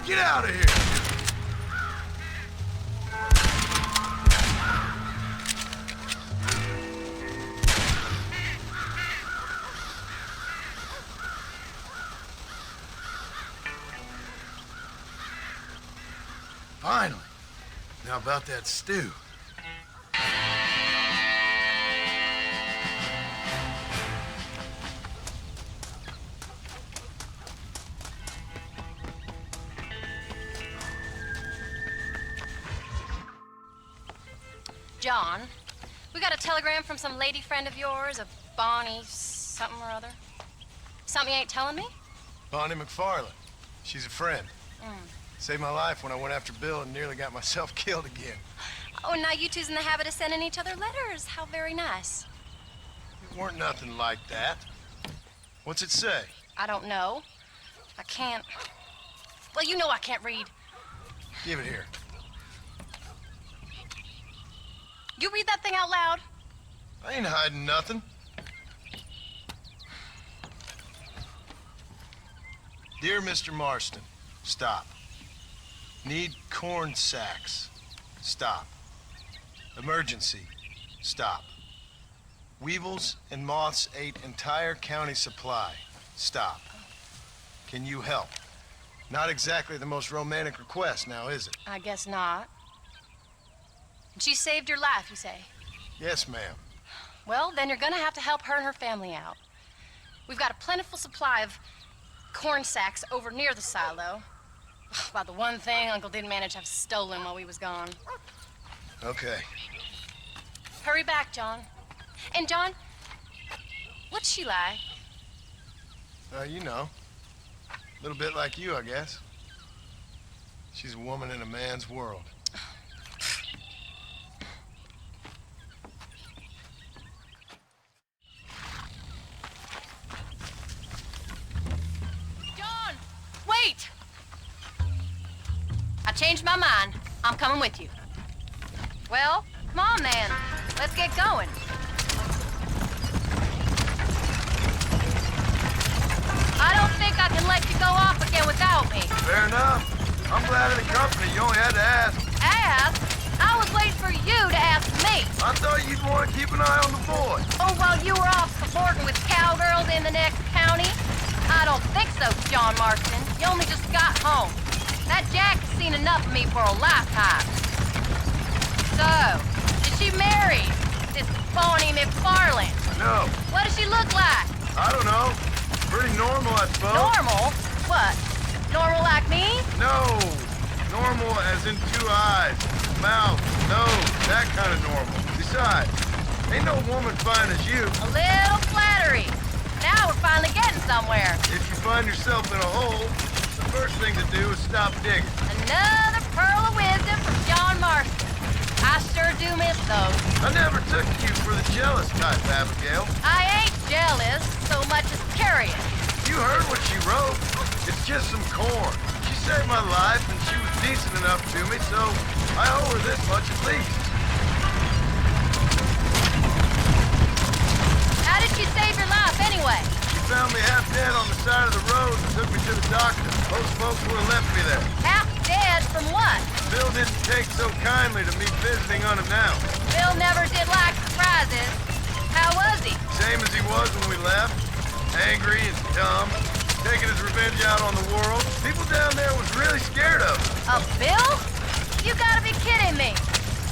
Get out of here! Finally. Now about that stew. John, we got a telegram from some lady friend of yours, a Bonnie something or other. Something you ain't telling me? Bonnie McFarland. She's a friend. Saved my life when I went after Bill and nearly got myself killed again. Oh, now you two's in the habit of sending each other letters. How very nice. It weren't nothing like that. What's it say? I don't know. I can't. Well, you know I can't read. Give it here. You read that thing out loud? I ain't hiding nothing. Dear Mr. Marston, stop. Need corn sacks. Stop. Emergency. Stop. Weevils and moths ate entire county supply. Stop. Can you help? Not exactly the most romantic request now, is it? I guess not. She saved your life, you say? Yes, ma'am. Well, then you're gonna have to help her and her family out. We've got a plentiful supply of corn sacks over near the silo. About the one thing Uncle didn't manage to have stolen while we was gone. Okay. Hurry back, John. And John, what's she like? You know. A little bit like you, I guess. She's a woman in a man's world. John, wait! I changed my mind. I'm coming with you. Well, come on then. Let's get going. I don't think I can let you go off again without me. Fair enough. I'm glad of the company. You only had to ask. Ask? I was waiting for you to ask me. I thought you'd want to keep an eye on the boy. Oh, while you were off cavorting with cowgirls in the next county? I don't think so, John Marston. You only just got home. That Jack has seen enough of me for a lifetime. So, is she married? This Bonnie McFarland? No. What does she look like? I don't know. Pretty normal, I suppose. Normal? What? Normal like me? No. Normal as in 2 eyes, mouth, nose, that kind of normal. Besides, ain't no woman fine as you. A little flattery. Now we're finally getting somewhere. If you find yourself in a hole, the first thing to do is stop digging. Another pearl of wisdom from John Marston. I sure do miss those. I never took you for the jealous type, Abigail. I ain't jealous so much as curious. You heard what she wrote. It's just some corn. She saved my life, and she was decent enough to me, so I owe her this much at least. How did she save your life anyway? She found me half dead on the side of the road and took me to the doctor. Most folks would have left me there. Half dead from what? Bill didn't take so kindly to me visiting unannounced. Bill never did like surprises. How was he? Same as he was when we left. Angry and dumb. Taking his revenge out on the world. People down there was really scared of him. Of Bill? You gotta be kidding me.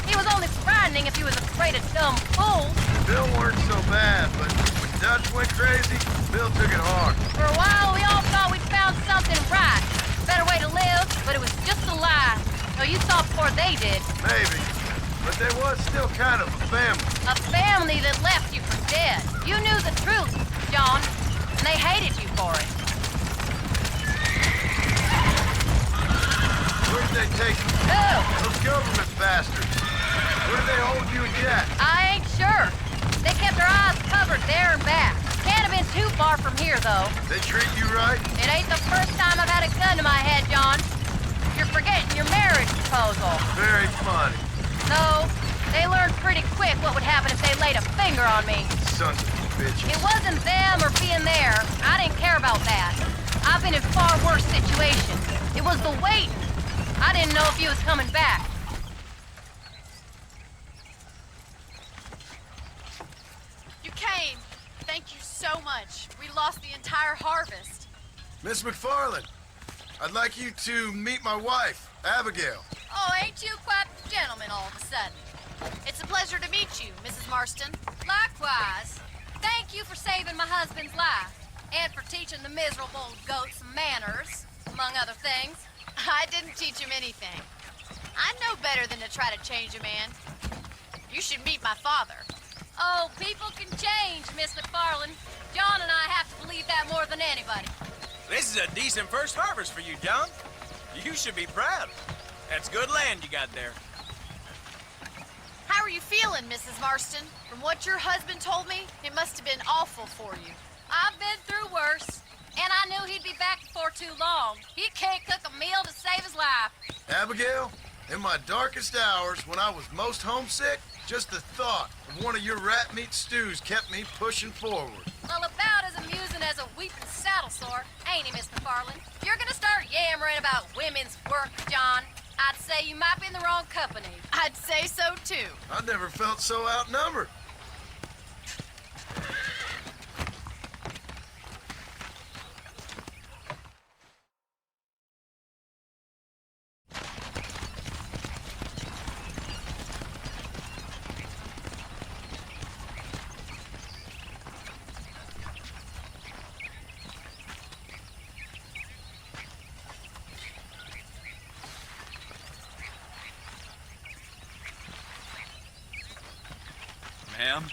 He was only frightening if he was afraid of dumb fools. Bill weren't so bad, but when Dutch went crazy, Bill took it hard. For a while, we all thought we'd found something right. Better way to live, but it was just a lie. So you saw before they did. Maybe. But there was still kind of a family. A family that left you for dead. You knew the truth, John, and they hated you for it. Where did they take you? Who? Those government bastards. Where did they hold you and Jack? I ain't sure. They kept their eyes covered there and back. Can't have been too far from here, though. They treat you right? It ain't the first time I've had a gun to my head, John. You're forgetting your marriage proposal. Very funny. No, they learned pretty quick what would happen if they laid a finger on me. Sons of bitches. It wasn't them or being there. I didn't care about that. I've been in far worse situations. It was the waiting. I didn't know if he was coming back. You came. Thank you so much. We lost the entire harvest. Miss McFarland, I'd like you to meet my wife, Abigail. Oh, ain't you quite a gentleman all of a sudden? It's a pleasure to meet you, Mrs. Marston. Likewise. Thank you for saving my husband's life. And for teaching the miserable goats manners, among other things. I didn't teach him anything. I know better than to try to change a man. You should meet my father. Oh, people can change, Miss McFarland. John and I have to believe that more than anybody. This is a decent first harvest for you, John. You should be proud. That's good land you got there. How are you feeling, Mrs. Marston? From what your husband told me, it must have been awful for you. I've been through worse, and I knew he'd be back before too long. He can't cook a meal to save his life. Abigail, in my darkest hours, when I was most homesick, just the thought of one of your rat meat stews kept me pushing forward. Well, about as amusing as a weeping saddle sore, ain't he, Miss McFarland? If you're gonna start yammering about women's work, John, I'd say you might be in the wrong company. I'd say so, too. I never felt so outnumbered. Ma'am?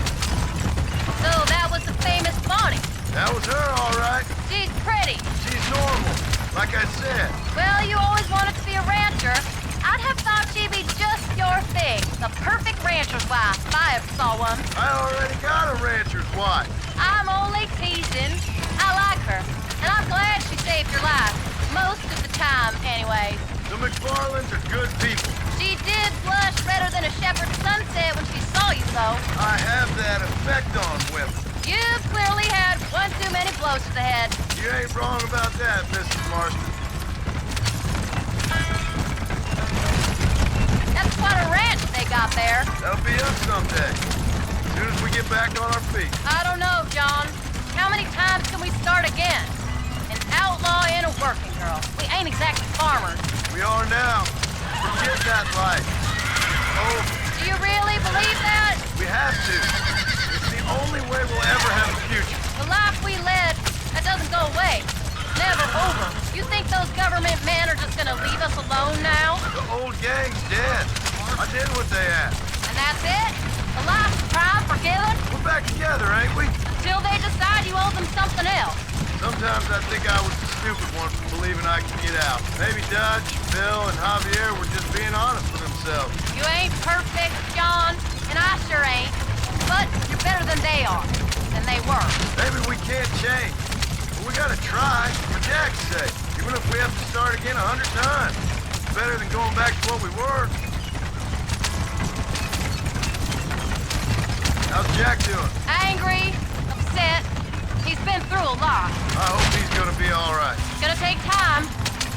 So that was the famous Bonnie. That was her, all right. She's pretty. She's normal, like I said. Well, you always wanted to be a rancher. I'd have thought she'd be just your thing. The perfect rancher's wife, if I ever saw one. I already got a rancher's wife. I'm only teasing. I like her, and I'm glad she saved your life. Most of the time, anyway. The McFarlands are good people. She did blush redder than a shepherd's sunset when she saw you, though. I have that effect on women. You clearly had one too many blows to the head. You ain't wrong about that, Mrs. Marston. That's quite a ranch they got there. That'll be us someday. As soon as we get back on our feet. I don't know, John. How many times can we start again? An outlaw and a working girl. We ain't exactly farmers. We are now. Forget that life. Oh, Do you really believe that? we have to. It's the only way we'll ever have a future. The life we led, that doesn't go away. It's never over. You think those government men are just gonna leave us alone now? The old gang's dead. I did what they asked. And that's it? The life of crime forgiven? We're back together, ain't we? Till they decide you owe them something else. Sometimes I think I was the stupid one for believing I could get out. Maybe Dutch, Bill, and Javier were just being honest with themselves. You ain't perfect, John, and I sure ain't. But you're better than they are. Than they were. Maybe we can't change. But we gotta try, for Jack's sake. Even if we have to start again 100 times. It's better than going back to what we were. How's Jack doing? Angry, upset. He's been through a lot. I hope he's gonna be all right. It's gonna take time.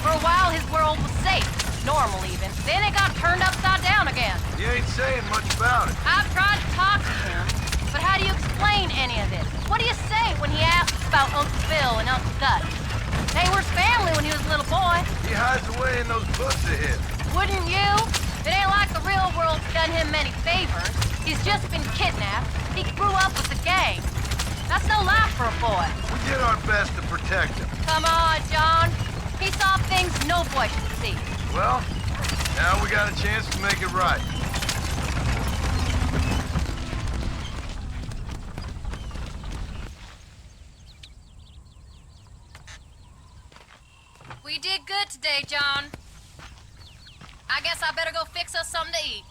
For a while, his world was safe. Normal, even. Then it got turned upside down again. He ain't saying much about it. I've tried to talk to him, but how do you explain any of this? What do you say when he asks about Uncle Bill and Uncle Dutch? They were his family when he was a little boy. He hides away in those books of his. Wouldn't you? It ain't like the real world's done him many favors. He's just been kidnapped. He grew up with the gang. That's no life for a boy. We did our best to protect him. Come on, John. He saw things no boy should see. Well, now we got a chance to make it right. We did good today, John. I guess I better go fix us something to eat.